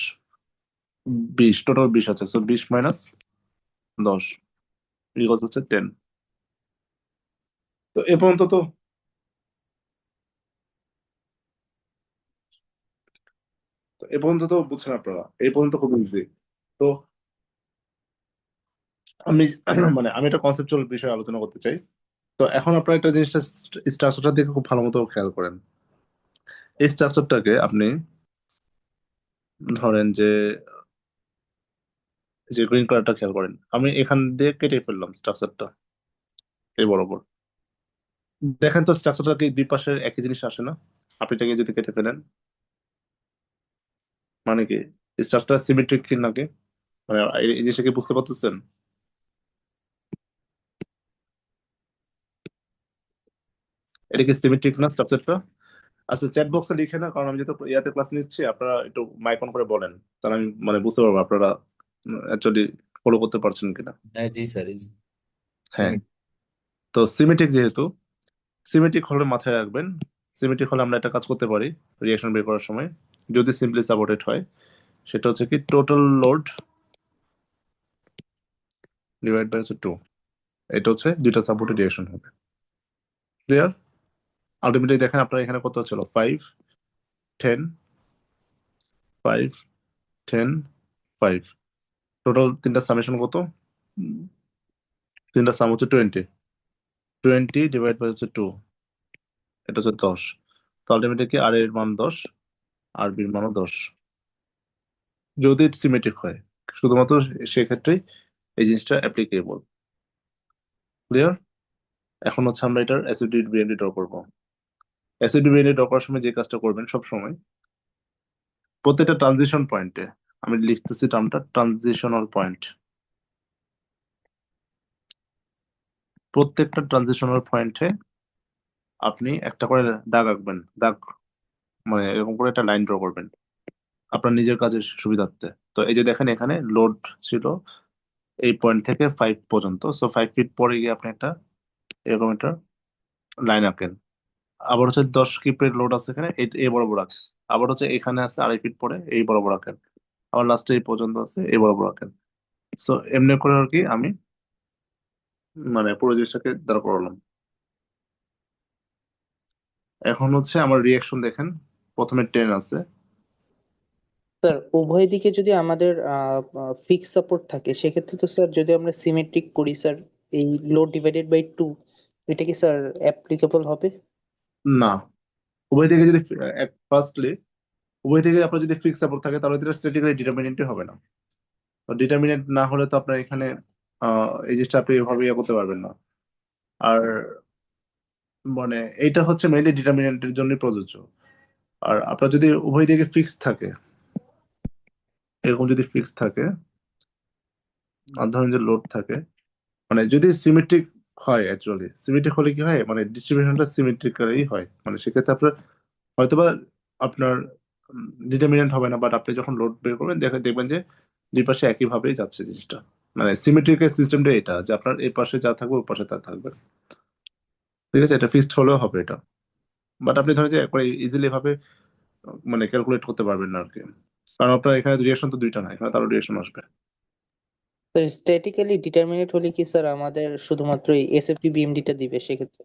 20, টোটাল 20 আছে, সো 20 মাইনাস 10 ইকুয়ালস হচ্ছে 10। তো এ পর্যন্ত তো এ পর্যন্ত তো বুঝছেন আপনারা, এই পর্যন্ত খুব ইজি। তো আমি মানে আমি একটা কনসেপচুয়াল বিষয়ে আলোচনা করতে চাই। তো এখন আপনারা একটা জিনিসটা স্ট্রাকচারটা দিকে খুব ভালো মতো খেয়াল করেন। এই স্ট্রাকচারটাকে আপনি ধরেন যে যে গ্রিন কালারটা খেয়াল করেন, আমি এখান দিয়ে কেটে ফেললাম স্ট্রাকচারটা এই বরাবর। দেখেন তো স্ট্রাকচারটা কি দুই পাশের একই জিনিস আসে না? আপনি এটাকে যদি কেটে ফেলেন, মানে কি স্ট্রাকচারটা সিমেট্রিক কি নাকি? মানে এই জিনিসটা কি বুঝতে পারতেছেন? এটা কি সিমেট্রিক না স্ট্রাকচারটা? আচ্ছা, চ্যাট বক্সে লিখে না, কারণ আমি যেহেতু ইয়াতে ক্লাস নিচ্ছি, আপনারা একটু মাইক অন করে বলেন, তাহলে আমি মানে বুঝতে পারবো আপনারা অ্যাকচুয়ালি ফলো করতে পারছেন কিনা। হ্যাঁ জি স্যার, হ্যাঁ, তো সিমেট্রিক যেহেতু, সিমেট্রিক হলে মাথায় রাখবেন, সিমেট্রিক হলে আমরা একটা কাজ করতে পারি রিঅ্যাকশন বের করার সময়, যদি সিম্পলি সাপোর্টেড হয়, সেটা হচ্ছে কি টোটাল লোড ডিভাইড বাই হচ্ছে 2। এটা হচ্ছে দুইটা সাপোর্টেড রিঅ্যাকশন হবে। ক্লিয়ার? আলটিমেটলি দেখেন আপনার এখানে কত হচ্ছিল 5 10 5 10 5, টোটাল তিনটা সামেশন কত? উম, তিনটা সাম হচ্ছে 20, 20 ডিভাইড বাই হচ্ছে 2, এটা হচ্ছে 10। তো আলটিমেটলি কি আর এর মান 10, আর বির মানও 10, যদি সিমেট্রিক হয়। শুধুমাত্র সেক্ষেত্রেই এই জিনিসটা অ্যাপ্লিকেবল। ক্লিয়ার? এখন হচ্ছে আমরা এটার অ্যাসিড বিএনডি ড্র করবো। অ্যাসিড বিএনডি ড্র করার সময় যে কাজটা করবেন সব সময়, প্রত্যেকটা ট্রানজিশন পয়েন্টে, আমি লিখতেছি টার্মটা ট্রানজিশনাল পয়েন্ট, প্রত্যেকটা ট্রানজিশনাল পয়েন্টে আপনি একটা করে দাগ আঁকবেন, দাগ মানে এরকম করে একটা লাইন ড্র করবেন আপনার নিজের কাজের সুবিধার্থে। তো এই যে দেখেন এখানে লোড ছিল এই পয়েন্ট থেকে 5 পর্যন্ত, সো 5 ফিট পরে গিয়ে আপনি একটা এরকম একটা লাইন আঁকেন। আবার হচ্ছে 10 কিপের লোড আছে এখানে, এই বরাবর আঁকেন। আবার হচ্ছে এখানে আছে 2.5 ফিট পরে, এই বরাবর আঁকেন। আবার লাস্টে এই পর্যন্ত আছে, এই বরাবর আঁকেন। সো এমনি করে আর কি আমি মানে পুরো জিনিসটাকে দাঁড় করালাম। এখন হচ্ছে আমার রিয়াকশন দেখেন, প্রথমে 10 আছে। স্যার উভয় দিকে যদি আমাদের ফিক্স সাপোর্ট থাকে সেক্ষেত্রে তো স্যার যদি আমরা সিমেট্রিক করি স্যার, এই লোড ডিভাইডেড বাই 2 এটা কি স্যার অ্যাপ্লিকেবল হবে? না, উভয় থেকে যদি ফার্স্টলি উভয় থেকে আপনার যদি ফিক্স সাপোর্ট থাকে, তাহলে এটা স্ট্যাটিক্যালি ডিটারমিনেন্টই হবে না। তো ডিটারমিনেন্ট না হলে তো আপনার এখানে এই জিনিসটা আপনি এভাবে ইয়ে করতে পারবেন না। আর মানে এইটা হচ্ছে মেইনলি ডিটারমিনেন্টের জন্য প্রযোজ্য। আর আপনার যদি উভয় দিকে ফিক্স থাকে, এরকম যদি ফিক্স থাকে, আর ধরেন যে লোড থাকে, মানে যদি সিমেট্রিক হয়, অ্যাকচুয়ালি সিমেট্রিক হলে কি হয়, মানে ডিস্ট্রিবিউশনটা সিমেট্রিক্যালি হয়, মানে সেক্ষেত্রে আপনার হয়তোবা আপনার ডিটারমিনেন্ট হবে না, বাট আপনি যখন লোড বের করবেন দেখবেন যে দুই পাশে একই ভাবেই যাচ্ছে জিনিসটা। মানে সিমেট্রিক্যাল সিস্টেমটা এটা যে আপনার এই পাশে যা থাকবে ওই পাশে তা থাকবে। ঠিক আছে, এটা ফিক্সড হলেও হবে এটা, বাট আপনি ধরেন যে একবার ইজিলি ভাবে মানে ক্যালকুলেট করতে পারবেন না আর কি, কারণ আপনার এখানে রিয়েকশন তো দুইটা না, এখানে তারও রিয়েকশন আসবে। স্যার স্ট্যাটিক্যালি ডিটারমিনেট হলে কি স্যার আমাদের শুধুমাত্র এই এসএফপি বিএমডিটা দিবে সেক্ষেত্রে?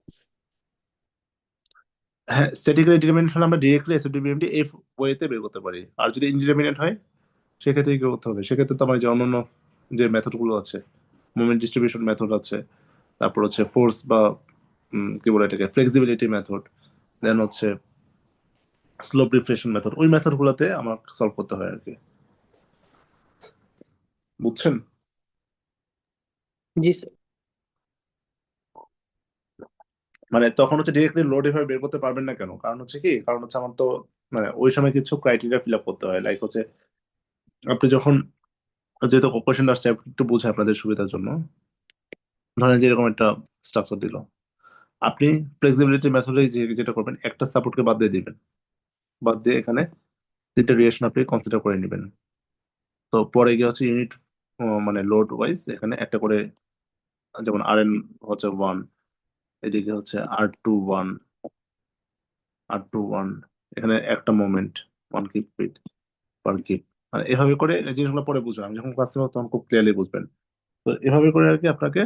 হ্যাঁ, স্ট্যাটিক্যালি ডিটারমিনেন্ট হলে আমরা ডিরেক্টলি এসএফডি এই ওয়েতে বের করতে পারি। আর যদি ইনডিটারমিনেন্ট হয়, সেক্ষেত্রে কি করতে হবে? সেক্ষেত্রে তো আমার যে অন্যান্য যে মেথড গুলো আছে, মোমেন্ট ডিস্ট্রিবিউশন মেথড আছে, তারপর হচ্ছে ফোর্স বা কি বলে এটাকে ফ্লেক্সিবিলিটি মেথড, দেন হচ্ছে স্লোপ ডিফ্লেকশন মেথড, ওই মেথড গুলোতে আমার সলভ করতে হয় আর কি। বুঝছেন? জি স্যার। মানে তখন হচ্ছে ডিরেক্টলি লোড এভাবে বের করতে পারবেন না কেন? কারণ হচ্ছে কি, কারণ হচ্ছে আমার তো মানে ওই সময় কিছু ক্রাইটেরিয়া ফিল আপ করতে হয়, লাইক হচ্ছে আপনি যখন, যেহেতু কোশ্চেন আসছে একটু বুঝে আপনাদের সুবিধার জন্য, ধরেন যে এরকম একটা স্ট্রাকচার দিল, আপনি ফ্লেক্সিবিলিটি মেথডে যেটা করবেন, একটা সাপোর্টকে বাদ দিয়ে দিবেন, বাদ দিয়ে এখানে তিনটা রিলেশন আপনি কনসিডার করে নেবেন। তো পরে গিয়ে হচ্ছে ইউনিট মানে লোড ওয়াইজ এখানে একটা করে, যেমন আর এন হচ্ছে 1, এদিকে হচ্ছে R2 1, R2 1, এখানে একটা মোমেন্ট 1 কিপ পার কিপ, মানে এভাবে করে এই জিনিসগুলো পরে বুঝবেন, আমি যখন ক্লাসে তখন খুব ক্লিয়ারলি বুঝবেন। তো এভাবে করে আর কি আপনাকে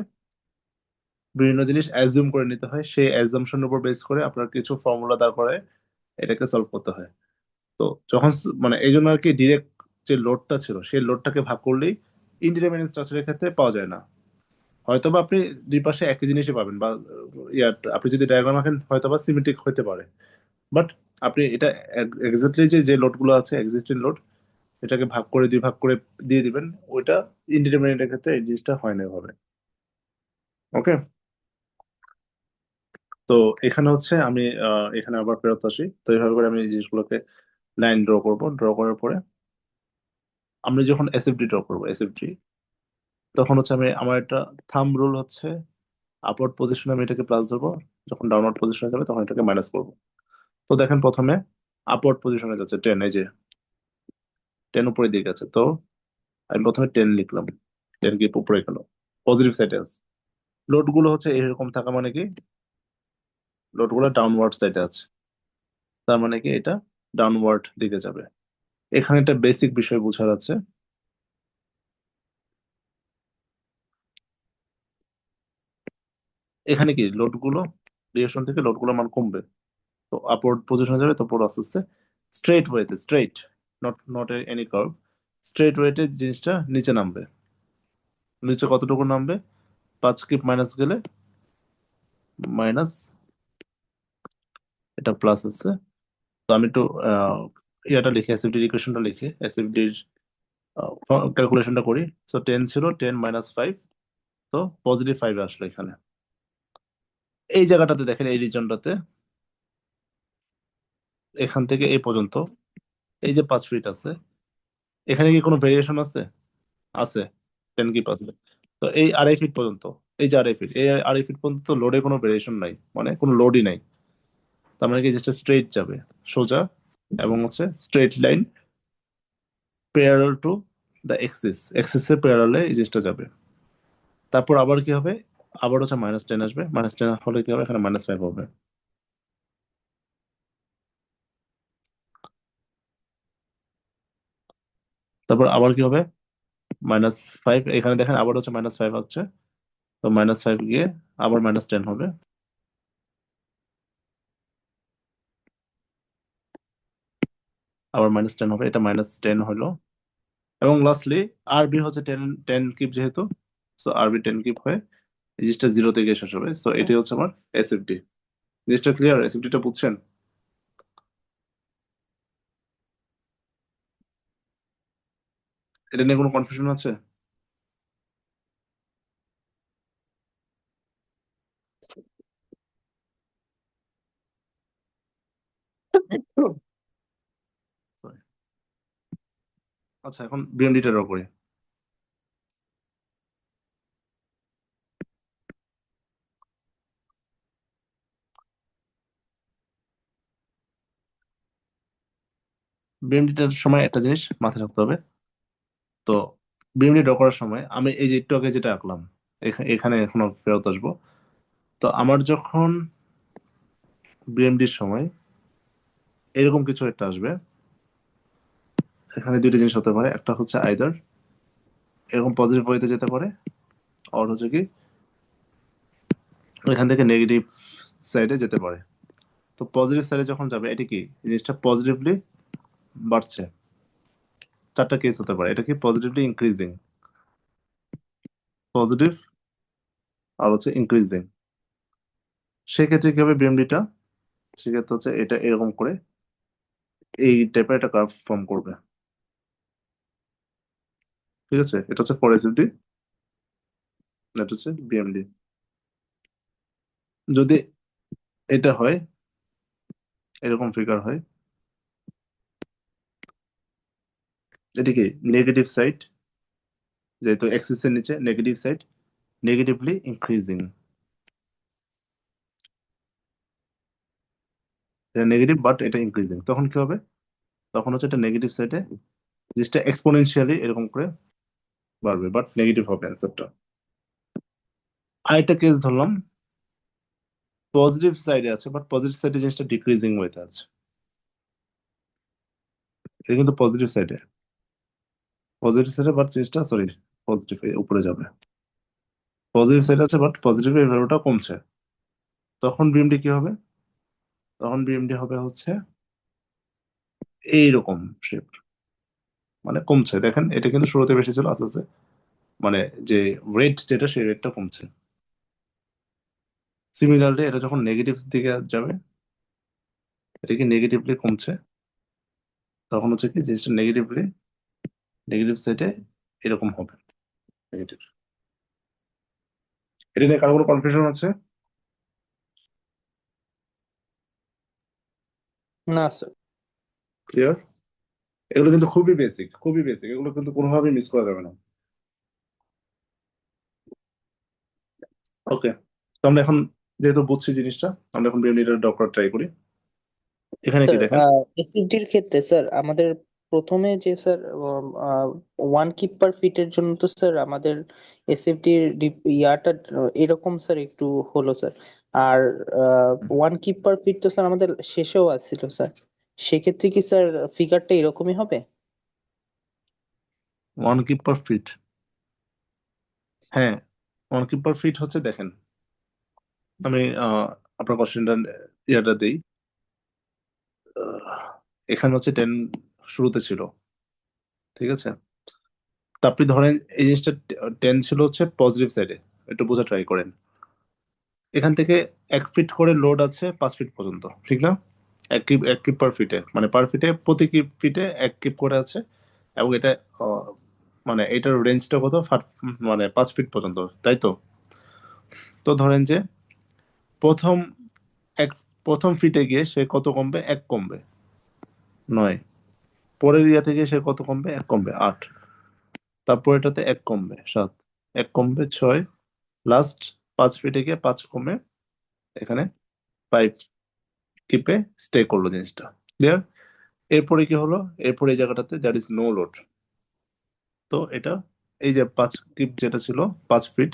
বিভিন্ন জিনিস অ্যাজিউম করে নিতে হয়, সেই অ্যাজাম্পশনের উপর বেস করে আপনার কিছু ফর্মুলা দাঁড় করে এটাকে সলভ করতে হয়। তো যখন মানে এই জন্য আর কি ডিরেক্ট যে লোডটা ছিল সেই লোডটাকে ভাগ করলেই ইনডিটারমিনেট স্ট্রাকচারের ক্ষেত্রে পাওয়া যায় না। হয়তোবা আপনি দুই পাশে একই জিনিসই পাবেন, বা আপনি যদি ডায়াগ্রাম আঁকেন হয়তোবা সিমেট্রিক হতে পারে, বাট আপনি এটা এক্স্যাক্টলি যে যে লোডগুলো আছে এক্সিস্টিং লোড, এটাকে ভাগ করে দুই ভাগ করে দিয়ে দিবেন, ওইটা ইনডিটারমিনেটের ক্ষেত্রে এই জিনিসটা হয় না এভাবে। ওকে, তো এখানে হচ্ছে আমি এখানে আবার ফেরত আসি। তো এইভাবে করে আমি এই জিনিসগুলোকে লাইন ড্র করব, ড্র করার পরে আমরা যখন এসএফডি ড্র করবো, এসএফডি, তখন হচ্ছে আমি আমার একটা থাম্ব রুল হচ্ছে আপওয়ার্ড পজিশনে আমি এটাকে প্লাস ধরবো, যখন ডাউনওয়ার্ড পজিশনে যাবে তখন এটাকে মাইনাস করবো। তো দেখেন প্রথমে আপওয়ার্ড পজিশনে যাচ্ছে 10, এই যে 10 উপরের দিকে আছে, তো আমি প্রথমে 10 লিখলাম, 10 কি উপরে গেল, পজিটিভ সাইডে আছে। লোড গুলো হচ্ছে এরকম থাকা মানে কি, লোড গুলো ডাউনওয়ার্ড সাইডে আছে, তার মানে কি এটা ডাউনওয়ার্ড দিকে যাবে। এখানে একটা বেসিক বিষয় বোঝার আছে, এখানে কি লোড গুলো রিলেশন থেকে লোড গুলো মান কমবে, তো আপওয়ার্ড পজিশনে যাবে, তো পরে আস্তে আস্তে স্ট্রেট ওয়েতে, straight, not any curve, straight ওয়েতে জিনিসটা নিচে নামবে। নিচে কতটুকু নামবে, 5 কিপ মাইনাস গেলে মাইনাস, এটা প্লাস আছে। তো আমি একটু ইয়াটা লিখে এসএফডির ইকুয়েশনটা লিখে এসএফডির ক্যালকুলেশনটা করি। সো 10 ছিল, 10 - 5, তো +5 আসলো এখানে। এই জায়গাটাতে দেখেন, এই রিজনটাতে এখান থেকে এই পর্যন্ত এই যে 5 ফিট আছে, এখানে কি কোনো ভেরিয়েশন আছে? আছে, 10 কিপ আছে। তো এই 2.5 ফিট পর্যন্ত, এই যে 2.5 ফিট, এই 2.5 ফিট পর্যন্ত লোডে কোনো ভেরিয়েশন নাই, মানে কোনো লোডই নাই। তার মানে কি জিনিসটা স্ট্রেট যাবে, সোজা, এবং হচ্ছে straight line parallel to the axis, এক্সিসের প্যারালালে এই জিনিসটা যাবে। তারপর আবার কি হবে, আবার হচ্ছে -10 আসবে, -10 হলে কি হবে, এখানে -5 হবে। তারপর আবার কি হবে, -5, এখানে দেখেন আবার হচ্ছে -5 হচ্ছে, তো -5 গিয়ে আবার -10 হবে, আবার -10 হবে, এটা -10 হলো। এবং লাস্টলি আরবি হচ্ছে 10 কিপ যেহেতু, সো আরবি 10 কিপ হয়ে এই জিনিসটা 0 থেকে শেষ হবে। সো এটাই হচ্ছে আমার এসএফডি। জিনিসটা ক্লিয়ার? এসএফডিটা বুঝছেন? এটা নিয়ে কোনো কনফিউশন আছে? Sorry. আচ্ছা, এখন বিএমডিটা ড্র করি। বিএমডিটার সময় একটা জিনিস মাথায় রাখতে হবে। তো বিএমডি ড্র করার সময় আমি এই যে একটু আগে যেটা আঁকলাম, এখানে এখনো ফেরত আসবো। তো আমার যখন বিএমডির সময় এরকম কিছু একটা আসবে, এখানে দুইটা জিনিস হতে পারে, একটা হচ্ছে আইদার এরকম পজিটিভ ওয়েতে যেতে পারে, আর হচ্ছে কি এখান থেকে নেগেটিভ সাইডে যেতে পারে। তো পজিটিভ সাইডে যখন যাবে, এটা কি এই জিনিসটা পজিটিভলি বাড়ছে, চারটা কেস হতে পারে, এটা কি পজিটিভলি ইনক্রিজিং, পজিটিভ, আর হচ্ছে ইনক্রিজিং। সেক্ষেত্রে কি হবে বিএমডিটা, সেক্ষেত্রে হচ্ছে এটা এরকম করে এই টাইপের একটা কার্ভ ফর্ম করবে। ঠিক আছে, এটা হচ্ছে ফর এসএফডি, এটা হচ্ছে বিএমডি। যদি এটা হয়, এরকম ফিগার হয়, এটি কি নেগেটিভ সাইড, যেহেতু এক্সিস এর নিচে নেগেটিভ সাইড নেগেটিভলি ইনক্রিজিং, এটা নেগেটিভ বাট এটা ইনক্রিজিং, তখন কি হবে? তখন হচ্ছে এটা নেগেটিভ সাইডে জিনিসটা এক্সপোনেনশিয়ালি এরকম করে বাড়বে, বাট নেগেটিভ হবে অ্যান্সারটা। আরেকটা কেস ধরলাম, পজিটিভ সাইডে আছে বাট পজিটিভ সাইডে জিনিসটা ডিক্রিজিং ওয়েতে আছে, এটা কিন্তু পজিটিভ সাইডে, বাট জিনিসটা সরি পজিটিভ উপরে যাবে, পজিটিভ সাইড আছে বাট পজিটিভ এর ভ্যালুটা কমছে, তখন বিএমডি কি হবে? তখন বিএমডি হবে হচ্ছে এইরকম শেপ, মানে কমছে। দেখেন এটা কিন্তু শুরুতে বেশি ছিল, আস্তে আস্তে মানে যে রেট যেটা সেই রেটটা কমছে। সিমিলারলি এটা যখন নেগেটিভ দিকে যাবে, এটা কি নেগেটিভলি কমছে, তখন হচ্ছে কি জিনিসটা নেগেটিভ সাইডে এরকম হবে, নেগেটিভ। এটা নিয়ে কারো কোনো কনফিউশন আছে? না স্যার। ক্লিয়ার? এগুলো কিন্তু খুবই বেসিক, খুবই বেসিক, এগুলো কিন্তু কোনোভাবেই মিস করা যাবে না। ওকে, তো আমরা এখন যেহেতু বুঝছি জিনিসটা, আমরা এখন বিএমডিটা ড্র করার ট্রাই করি। এখানে কি স্যার দেখেন, এসএফডির ক্ষেত্রে স্যার আমাদের প্রথমে যে স্যার 1 কিপ পার ফিটের জন্য তো স্যার আমাদের এসএফডির ইয়াটা এরকম স্যার একটু হলো স্যার। আর 1 কিপ পার ফিট তো স্যার আমাদের শেষেও আসছিল স্যার। সেক্ষেত্রে কি স্যার ফিগারটা এরকমই হবে? 1 কিপ পার ফিট, হ্যাঁ 1 কিপ পার ফিট হচ্ছে, দেখেন আমি আপনার কোশ্চেনটা ইয়াটা দিই। এখানে হচ্ছে 10 শুরুতে ছিল, ঠিক আছে, তা আপনি ধরেন এই জিনিসটা 10 ছিল হচ্ছে পজিটিভ সাইডে, একটু বোঝা ট্রাই করেন। এখান থেকে 1 ফিট করে লোড আছে 5 ফিট পর্যন্ত, ঠিক না? এক কিপ পার ফিটে, মানে পার ফিটে প্রতি কিপ ফিটে 1 কিপ করে আছে, এবং এটা আহ, মানে এটার রেঞ্জটা কত মানে 5 ফিট পর্যন্ত, তাই তো? তো ধরেন যে প্রথম এক প্রথম ফিটে গিয়ে সে কত কমবে? 1 কমবে, 9। পরের ইয়া থেকে সে কত কমবে? 1 কমবে, 8। তারপর এটাতে 1 কমবে, 7। 1 কমবে, 6। লাস্ট 5 ফিটে গিয়ে 5 কমে এখানে 5 কিপে স্টে করলো জিনিসটা। ক্লিয়ার? এরপরে কি হলো? এরপরে এই জায়গাটাতে দ্যাট ইজ নো লোড। তো এটা এই যে 5 কিপ যেটা ছিল, 5 ফিট,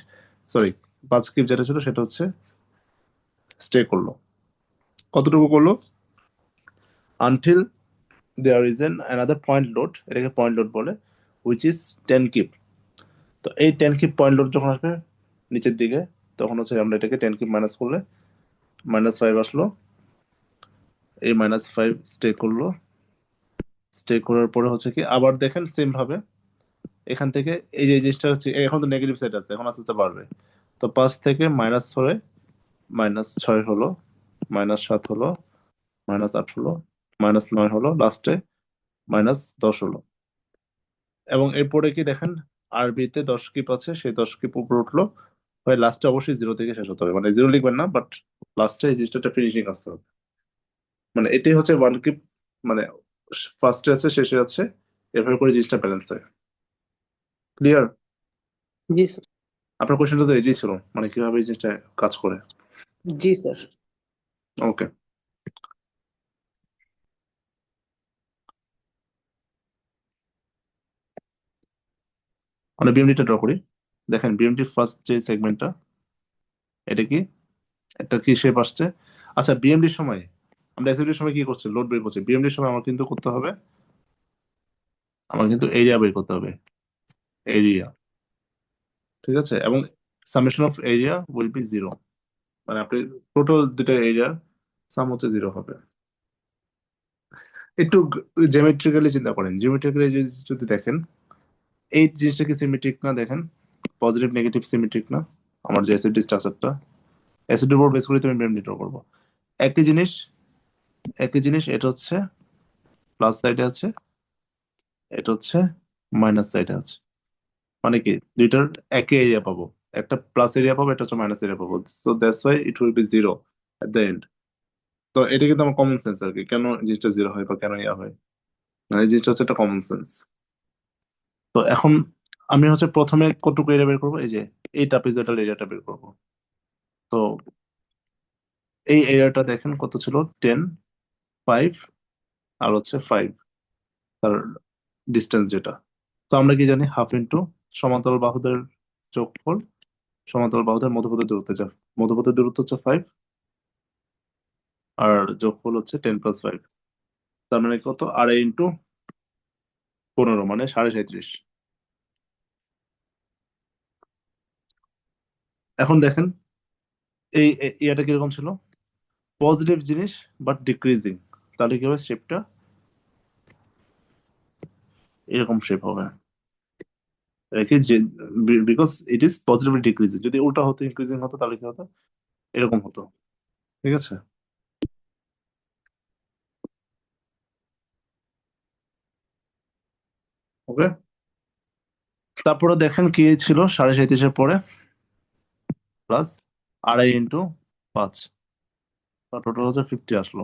সরি 5 কিপ যেটা ছিল সেটা হচ্ছে স্টে করলো। কতটুকু করলো? Until there is an another point load, এটাকে পয়েন্ট লোড বলে, হুইচ ইজ 10 কিপ। তো এই 10 কিপ পয়েন্ট লোড যখন আসবে নিচের দিকে, তখন হচ্ছে আমরা এটাকে 10 কিপ মাইনাস করলে -5 আসলো, এই -5 স্টে করলো, স্টে করার পরে হচ্ছে কি আবার দেখেন সেম ভাবে এখান থেকে এই যে জিনিসটা হচ্ছে, এখন তো নেগেটিভ সাইড আছে, এখন আস্তে আস্তে বাড়বে। তো 5 থেকে -6 -6 হলো, -7 হলো, -8 হলো, -9 হলো, লাস্টে -10 হলো। এবং এরপরে কি দেখেন, আরবিতে 10 কিপ আছে, সেই 10 কিপ উপরে উঠলো, হয় লাস্টে অবশ্যই 0 থেকে শেষ হতে হবে, মানে 0 লিখবেন না, বাট লাস্টে এই জিনিসটা ফিনিশিং আসতে হবে। মানে এটাই হচ্ছে 1 কিপ, মানে ফার্স্টে আছে শেষে আছে, এভাবে করে জিনিসটা ব্যালেন্স হয়। ক্লিয়ার? জি স্যার। আপনার কোশ্চেনটা তো এটাই ছিল, মানে কিভাবে এই জিনিসটা কাজ করে। জি স্যার। ওকে, আমরা বিএমডিটা ড্র করি। দেখেন বিএমডির ফার্স্ট যে সেগমেন্টটা, এটা কি একটা কি শেপ আসছে? আচ্ছা, বিএমডির সময় আমরা এসএফডির সময় কি করছি? লোড বের করছি। বিএমডির সময় আমার কিন্তু করতে হবে, আমার কিন্তু এরিয়া বের করতে হবে, এরিয়া, ঠিক আছে? এবং summation of area will be 0, মানে আপনি টোটাল দুটো এরিয়ার সাম হচ্ছে 0 হবে। একটু জিওমেট্রিক্যালি চিন্তা করেন, জিওমেট্রিক্যালি যদি দেখেন এই জিনিসটা কি সিমেট্রিক না? দেখেন পজিটিভ নেগেটিভ সিমেট্রিক না? আমার যে এসএফডি স্ট্রাকচারটা, এসএফডির উপর বেস করে তুমি বিএমডি ড্র করবো। একই জিনিস, এটা হচ্ছে প্লাস সাইডে আছে, এটা হচ্ছে মাইনাস সাইডে আছে। মানে কি দুইটার একই এরিয়া পাবো, একটা প্লাস এরিয়া পাবো, একটা হচ্ছে মাইনাস এরিয়া পাবো, so that's why it will be zero at the end. তো এটা কিন্তু আমার কমন সেন্স আর কি, কেন জিনিসটা জিরো হয় বা কেন ইয়া হয়, মানে এই জিনিসটা হচ্ছে একটা কমন সেন্স। তো এখন আমি হচ্ছে প্রথমে কতটুকু এরিয়া বের করবো, এই যে এই ট্রাপিজয়েডাল এরিয়াটা বের করবো। তো এই এরিয়াটা দেখেন কত ছিল, 10, 5 আর হচ্ছে 5, তার ডিস্টেন্স যেটা। তো আমরা কি জানি, হাফ ইন্টু সমান্তরাল বাহুদের যোগফল, সমান্তরাল বাহুদের মধ্যপথের দূরত্ব, যা মধ্যপথের দূরত্ব হচ্ছে 5 আর যোগফল হচ্ছে 10 + 5, তার মানে কত, 2.5 × 15 মানে 37.5। এখন দেখেন এই ইয়াটা কিরকম ছিল, পজিটিভ জিনিস বাট ডিক্রিজিং, তাহলে কি হবে, শেপটা এরকম শেপ হবে। কি যে, because it is positively decreasing, যদি উল্টা হতো ইনক্রিজিং হতো তাহলে কি হতো, এরকম হতো। ঠিক আছে, ওকে। তারপরে দেখেন কি ছিল, 37.5-এর পরে প্লাস 2.5 × 5, টোটাল হচ্ছে 50 আসলো,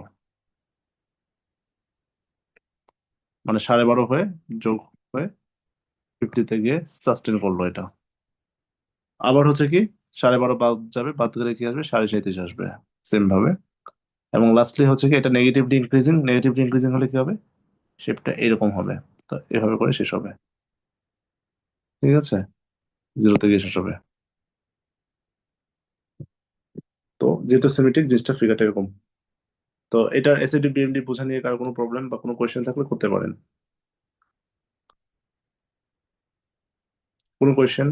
মানে 12.5 হয়ে যোগ হয়ে 50-তে গিয়ে সাস্টেন করলো এটা। আবার হচ্ছে কি 12.5 বাদ যাবে, বাদ গেলে কি আসবে, 37.5 আসবে সেম ভাবে। এবং লাস্টলি হচ্ছে কি এটা নেগেটিভলি ইনক্রিজিং, নেগেটিভলি ইনক্রিজিং হলে কি হবে, শেপটা এরকম হবে। তো এভাবে করে শেষ হবে। ঠিক আছে, জিরোতে গিয়ে শেষ হবে। তো যেহেতু সিমেট্রিক, জিনিসটা ফিগারটা এরকম। তো এটার এসিডি বিএমডি বোঝা নিয়ে কারো কোনো প্রবলেম বা কোনো কোয়েশ্চেন থাকলে করতে পারেন। কোনো কোয়েশ্চেন?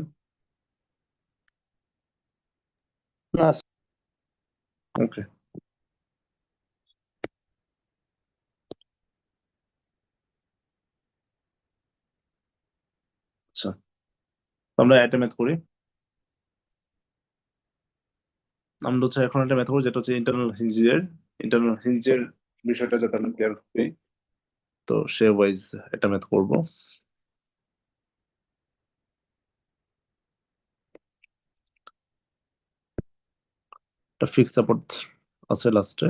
না ওকে, আচ্ছা, তো আমরা একটা ম্যাথ করি। আমরা হচ্ছে এখন একটা ম্যাথ করি যেটা হচ্ছে ইন্টারনাল হিঞ্জের বিষয়টা যাতে আমরা ক্লিয়ার করি। তো সে ওয়াইজ একটা ম্যাথ করবো। একটা ফিক্স সাপোর্ট আছে লাস্টে,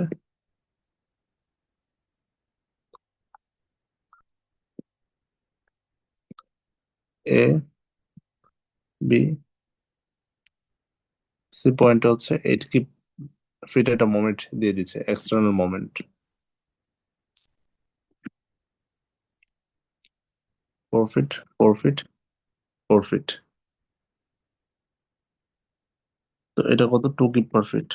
এ বি সি পয়েন্টে হচ্ছে 8 ফিট একটা মোমেন্ট দিয়ে দিচ্ছে, external moment 4 feet, 4 feet, 4 feet. তো এটা কত, 2 কিপ/ফিট।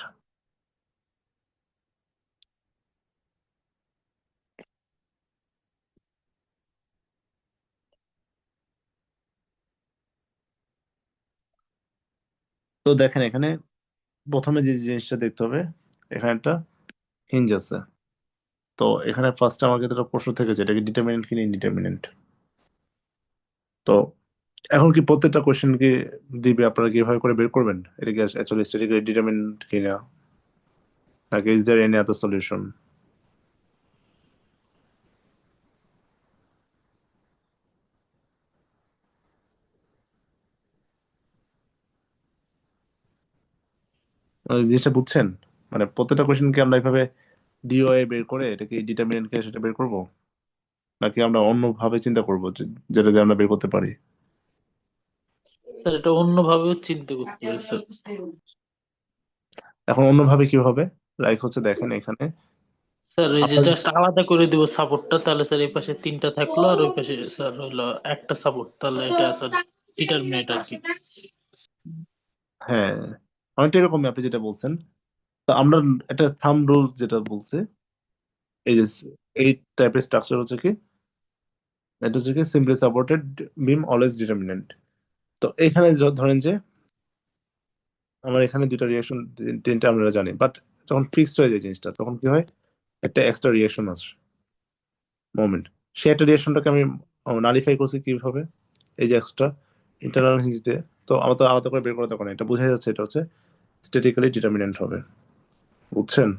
তো দেখেন এখানে প্রথমে যে জিনিসটা দেখতে হবে, এখানে একটা হিঞ্জ আছে। তো এখানে ফার্স্ট আমাকে একটা প্রশ্ন থেকে, যেটা কি ডিটারমিনেন্ট কি ইনডিটারমিনেন্ট। তো এখন কি প্রত্যেকটা কোশ্চেন কি দিবে, আপনারা কিভাবে করে বের করবেন এটা কি অ্যাকচুয়ালি স্ট্যাটিক্যালি ডিটারমিনেন্ট কিনা, নাকি is there any other solution? জিনিসটা বুঝছেন, মানে প্রত্যেকটা কোশ্চেন কি আমরা এইভাবে ডিওএ বের করে এটা কি ডিটারমিনেন্ট কে সেটা বের করব, নাকি আমরা অন্যভাবে চিন্তা করবো যেটা দিয়ে আমরা বের করতে পারি? স্যার এটা অন্যভাবেও চিন্তা করতে পারি স্যার। এখন অন্যভাবে কি হবে, লাইক হচ্ছে দেখেন এখানে স্যার এই যে আপনার, জাস্ট আলাদা করে দিব সাপোর্টটা, তাহলে স্যার এই পাশে তিনটা থাকলো আর ওই পাশে স্যার হলো একটা সাপোর্ট, তাহলে এটা স্যার ডিটারমিনেট আর কি। হ্যাঁ অনেকটা এরকমই আপনি যেটা বলছেন। তো আমরা একটা থাম রুল যেটা বলছে, এই যে এই টাইপের স্ট্রাকচার হচ্ছে কি, এটা হচ্ছে কি সিম্পলি সাপোর্টেড বিম অলওয়েজ ডিটারমিনেন্ট। তো এখানে ধরেন যে আমার এখানে দুইটা রিয়াকশন, তিনটা আমরা জানি, বাট যখন ফিক্সড হয়ে যায় জিনিসটা তখন কি হয়, একটা এক্সট্রা রিয়াকশন আসে, মোমেন্ট। সে একটা রিয়াকশনটাকে আমি নালিফাই করছি কিভাবে, এই যে এক্সট্রা ইন্টারনাল হিঞ্জ দিয়ে। তো আমার তো আলাদা করে বের করা দরকার নেই, এটা বোঝা যাচ্ছে এটা হচ্ছে স্ট্যাটিক্যালি ডিটারমিনেন্ট হবে। বুঝছেন,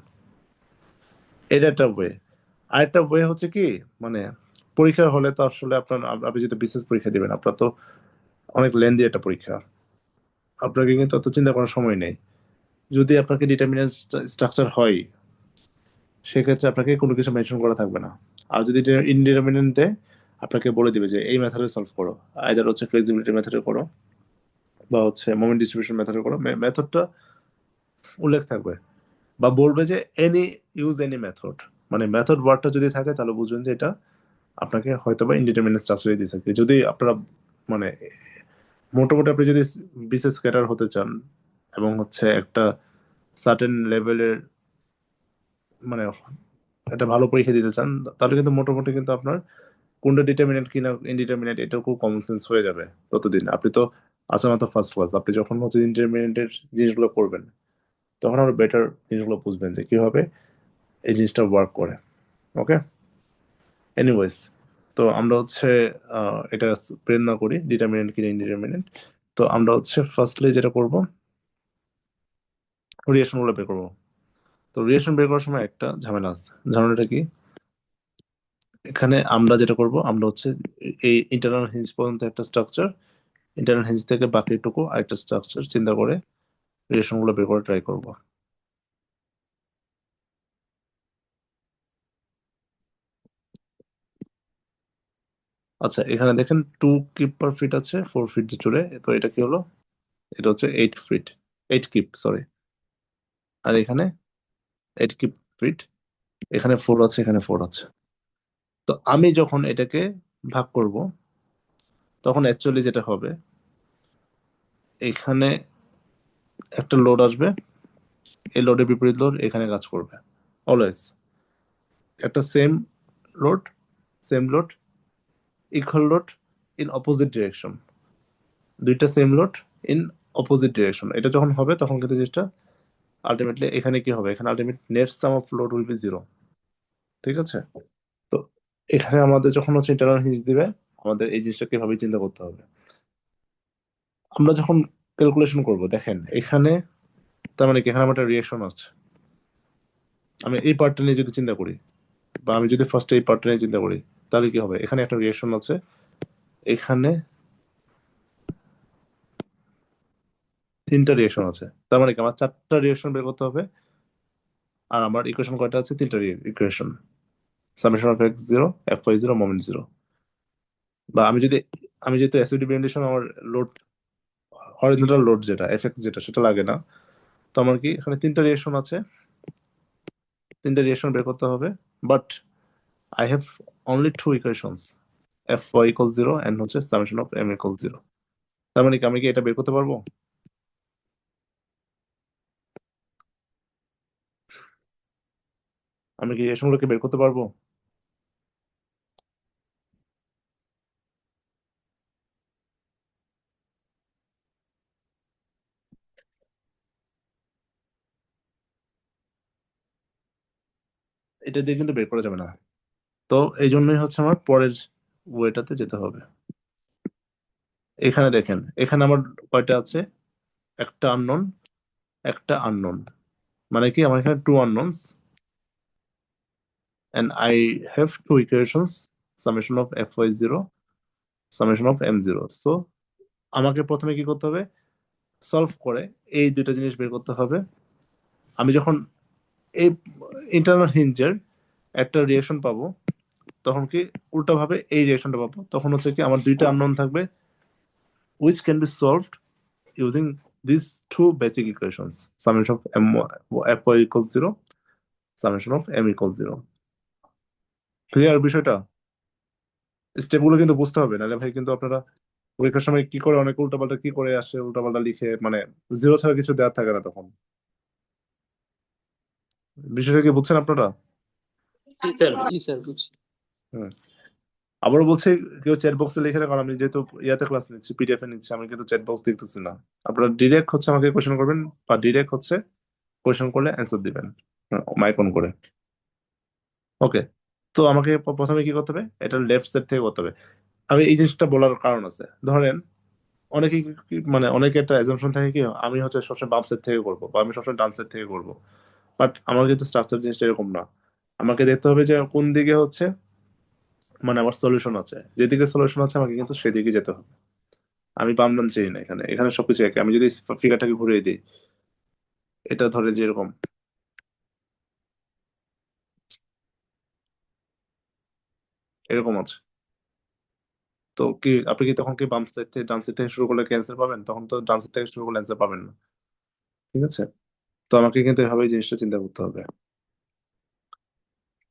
এটা একটা ওয়ে। আরেকটা ওয়ে হচ্ছে কি, মানে পরীক্ষার হলে তো আসলে আপনার, আপনি যদি বিসিএস পরীক্ষা দিবেন, আপনার তো অনেক লেন্দি একটা পরীক্ষা, আপনাকে কিন্তু অত চিন্তা করার সময় নেই। যদি আপনাকে ডিটারমিনেন্ট স্ট্রাকচার হয়, সেক্ষেত্রে আপনাকে কোনো কিছু মেনশন করা থাকবে না। আর যদি ইনডিটারমিনেন্ট দেয়, আপনাকে বলে দিবে যে এই মেথডে সলভ করো, আইদার হচ্ছে ফ্লেক্সিবিলিটি মেথডে করো বা হচ্ছে মোমেন্ট ডিস্ট্রিবিউশন মেথডে করো। মেথডটা উল্লেখ থাকবে, বা বলবে যে এনি ইউজ এনি মেথড, মানে মেথড ওয়ার্ডটা যদি থাকে তাহলে বুঝবেন যে এটা আপনাকে হয়তো বা ইনডিটারমিনেট স্ট্রাকচারে দিয়েছে। যদি আপনারা মানে মোটামুটি আপনি যদি বিসিএস ক্যাডার হতে চান এবং হচ্ছে একটা সার্টেন লেভেলের মানে একটা ভালো পরীক্ষা দিতে চান, তাহলে কিন্তু মোটামুটি কিন্তু আপনার কোনটা ডিটারমিনেন্ট কিনা ইনডিটারমিনেট এটা খুব কমন সেন্স হয়ে যাবে। ততদিন আপনি তো আছেন মাত্র ফার্স্ট ক্লাস, আপনি যখন হচ্ছে ইন্টারমিডিয়েটের জিনিসগুলো করবেন তখন আরো বেটার জিনিসগুলো বুঝবেন যে কিভাবে এই জিনিসটা ওয়ার্ক করে। ওকে, এনিওয়েজ, তো আমরা হচ্ছে এটা প্রেরণ না করি ডিটারমিনেন্ট কিনা ইনডিটারমিনেন্ট। তো আমরা হচ্ছে ফার্স্টলি যেটা করব, রিলেশন গুলো বের করবো। তো রিলেশন বের করার সময় একটা ঝামেলা আছে। ঝামেলাটা কি? এখানে আমরা যেটা করব, আমরা হচ্ছে এই ইন্টারনাল হিঞ্জ পর্যন্ত একটা স্ট্রাকচার, ইন্টারনাল হিঞ্জ থেকে বাকিটুকু আরেকটা স্ট্রাকচার চিন্তা করে রিলেশন গুলো বের করে ট্রাই করব। আচ্ছা, এখানে দেখেন 2 কিপ/ফিট আছে, 4 ফিট যে চলে, তো এটা কি হলো? এটা হচ্ছে 8 ফিট, 8 কিপ, সরি। আর এখানে 8 কিপ/ফিট, এখানে 4 আছে, এখানে 4 আছে। তো আমি যখন এটাকে ভাগ করব, তখন অ্যাকচুয়ালি যেটা হবে, এখানে একটা লোড আসবে, এই লোডের বিপরীত লোড এখানে কাজ করবে। অলওয়েজ একটা load same load equal load in opposite direction, দুইটা same load in opposite direction. এটা যখন হবে তখন কিন্তু জিনিসটা আলটিমেটলি এখানে কি হবে, এখানে ultimate net some of load will be 0। ঠিক আছে? তো এখানে আমাদের যখন হচ্ছে ইন্টারনাল হিঞ্জ দিবে, আমাদের এই জিনিসটা কিভাবে চিন্তা করতে হবে। আমরা যখন ক্যালকুলেশন করব, দেখেন এখানে তার মানে কি এখানে আমার একটা রিয়েকশন আছে। আমি এই পার্টটা নিয়ে যদি চিন্তা করি, বা আমি যদি ফার্স্টে এই পার্টটা নিয়ে চিন্তা করি, তাহলে কি হবে? এখানে একটা রিয়েকশন আছে, এখানে 3টা রিয়েকশন আছে। তার মানে কি আমার 4টা রিয়েকশন বের করতে হবে। আর আমার ইকুয়েশন কয়টা আছে? 3টা equation, summation of x0, fy0, moment 0। বা আমি যেহেতু অ্যাসিড ব্যান্ডেশন, আমার লোড হরিজন্টাল লোড যেটা এফএক্স যেটা সেটা লাগে না। তো আমার কি এখানে 3টা রিয়েকশন আছে, 3টা রিয়েকশন বের করতে হবে। But I have only 2 equations, fy = 0 and হচ্ছে সামেশন অফ m = 0। তার মানে কি আমি কি এটা বের করতে পারবো? আমি কি রিয়েকশনগুলোকে বের করতে পারবো? এটা দিয়ে কিন্তু বের করা যাবে না। তো এই জন্যই হচ্ছে আমার পরের ওয়েটাতে যেতে হবে। এখানে দেখেন, এখানে আমার কয়টা আছে? একটা আননোন, একটা আননোন, মানে কি আমার এখানে 2 unknowns and I have 2 equations, summation of fy0, summation of m0. So আমাকে প্রথমে কি করতে হবে? সলভ করে এই দুইটা জিনিস বের করতে হবে। আমি যখন এই ইন্টারনাল হিঞ্জের একটা রিয়েকশন পাবো, তখন কি উল্টা ভাবে এই রিয়েকশনটা পাবো, তখন হচ্ছে কি আমার দুইটা আননোন থাকবে which can be solved using these 2 basic equations, summation of fy = 0, summation of m = 0। Clear বিষয়টা? স্টেপগুলো কিন্তু বুঝতে হবে, নাহলে ভাই কিন্তু আপনারা পরীক্ষার সময় কি করে অনেক উল্টাপাল্টা কি করে আসে, উল্টাপাল্টা লিখে, মানে জিরো ছাড়া কিছু দেওয়ার থাকে না তখন। বিষয়টা কি বুঝছেন আপনারা? জি স্যার। জি স্যার, বুঝছি। হুম। আবারও বলছি, কেউ চ্যাট বক্সে লিখে রাখুন। আমি যেহেতু ইয়াতে ক্লাস নিচ্ছি, পিডিএফ এ নিচ্ছি, আমি কিন্তু চ্যাট বক্স দেখতেছি না। আপনারা ডিরেক্ট হচ্ছে আমাকে কোশ্চেন করবেন, বা ডিরেক্ট হচ্ছে কোশ্চেন করলে অ্যান্সার দিবেন মাইক অন করে। ওকে, তো আমাকে প্রথমে কি করতে হবে? এটা লেফট সাইড থেকে করতে হবে। আমি এই জিনিসটা বলার কারণ আছে, ধরেন অনেকে মানে অনেকে একটা অ্যাজাম্পশন থাকে কি আমি হচ্ছে সবসময় বাম সাইড থেকে করবো, বা আমি সবসময় ডান সাইড থেকে করবো। বাট আমার কিন্তু স্ট্রাকচার জিনিসটা এরকম না। আমাকে দেখতে হবে যে কোন দিকে হচ্ছে মানে আমার সলিউশন আছে, যেদিকে সলিউশন আছে আমাকে কিন্তু সেদিকে যেতে হবে। আমি বাম ডান চাই না, এখানে এখানে সবকিছু একই। আমি যদি ফিগারটাকে ঘুরিয়ে দিই, এটা ধরে যে এরকম, এরকম আছে। তো কি আপনি কি তখন কি বাম সাইড থেকে ডান সাইড থেকে শুরু করলে কি অ্যান্সার পাবেন? তখন তো ডান সাইড থেকে শুরু করলে অ্যান্সার পাবেন না। ঠিক আছে, তো আমাকে কিন্তু এভাবে জিনিসটা চিন্তা করতে হবে।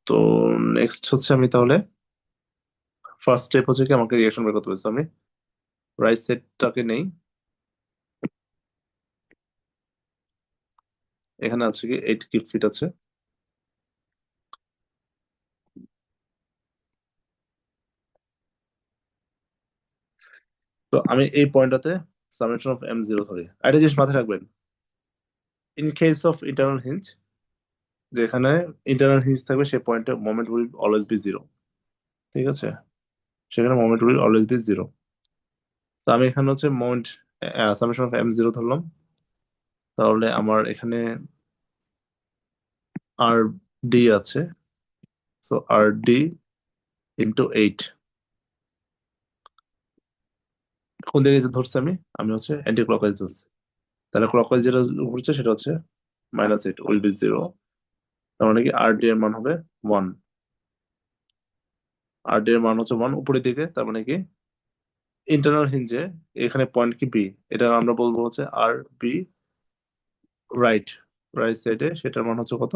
তো নেক্সট হচ্ছে আমি তাহলে ফার্স্ট স্টেপ হচ্ছে কি আমাকে রিঅ্যাকশন বের করতে হবে। So, আমি রাইট সাইডটাকে নেই, এখানে আছে কি 8 কিউব ফিট আছে। তো আমি এই পয়েন্টটাতে সামেশন অফ m0 ধরি। একটা জিনিস মাথায় রাখবেন, in case of internal hinge, যেখানে ইন্টারনাল হিঞ্জ থাকবে সেই পয়েন্টে moment will always be zero. ঠিক আছে, সেখানে moment will always be zero. তো আমি এখানে হচ্ছে মোমেন্ট সামেশন অফ m0 ধরলাম। তাহলে আমার এখানে আর ডি আছে, সো আর ডি ইন্টু 8। কোন দিকে যে ধরছি আমি, আমি হচ্ছে অ্যান্টি ক্লকওয়াইজ ধরছি। তাহলে ক্লকওয়াইজ যেটা ঘুরছে সেটা হচ্ছে -8 উইল বি জিরো। তার মানে কি আর ডি এর মান হবে 1। আর ডি এর মান হচ্ছে 1 উপরের দিকে, তার মানে কি ইন্টারনাল হিঞ্জে এখানে পয়েন্ট কি বি, এটা আমরা বলবো হচ্ছে আর বি রাইট, রাইট সাইডে সেটার মান হচ্ছে কত,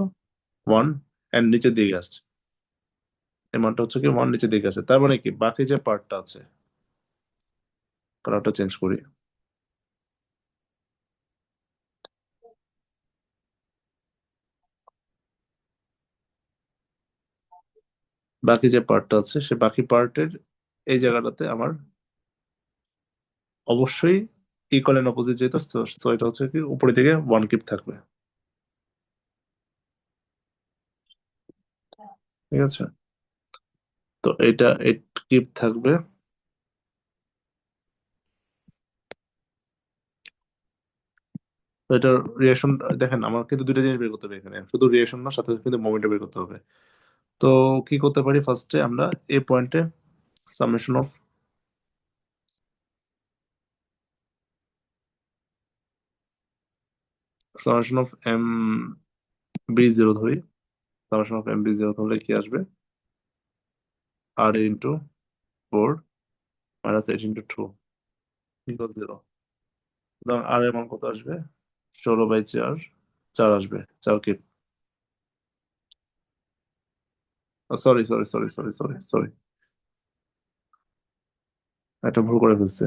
1। এন্ড নিচের দিকে আসছে, এর মানটা হচ্ছে কি 1 নিচের দিকে আসছে। তার মানে কি বাকি যে পার্টটা আছে, কালারটা চেঞ্জ করি, বাকি যে পার্টটা আছে সে বাকি পার্টের এই জায়গাটাতে আমার অবশ্যই ইকুয়াল এন্ড অপোজিট যেহেতু, তো এটা হচ্ছে কি উপরের দিকে 1 কিপ থাকবে। ঠিক আছে, তো এটা 8 কিপ থাকবে। তো এটার রিয়েকশন দেখেন, আমার কিন্তু দুইটা জিনিস বের করতে হবে এখানে, শুধু রিয়েকশন না, সাথে সাথে কিন্তু মোমেন্টও বের করতে হবে। তো কি করতে পারি, ফার্স্টে আমরা এই পয়েন্টে summation of M B zero ধরি। Summation of M B zero ধরলে কি আসবে, R into 4 minus 8 into 2 equal 0। সুতরাং আর এর মান কত আসবে, 16/4, 4 আসবে, 4 keep. Sorry sorry sorry sorry sorry sorry, একটা ভুল করে ফেলছে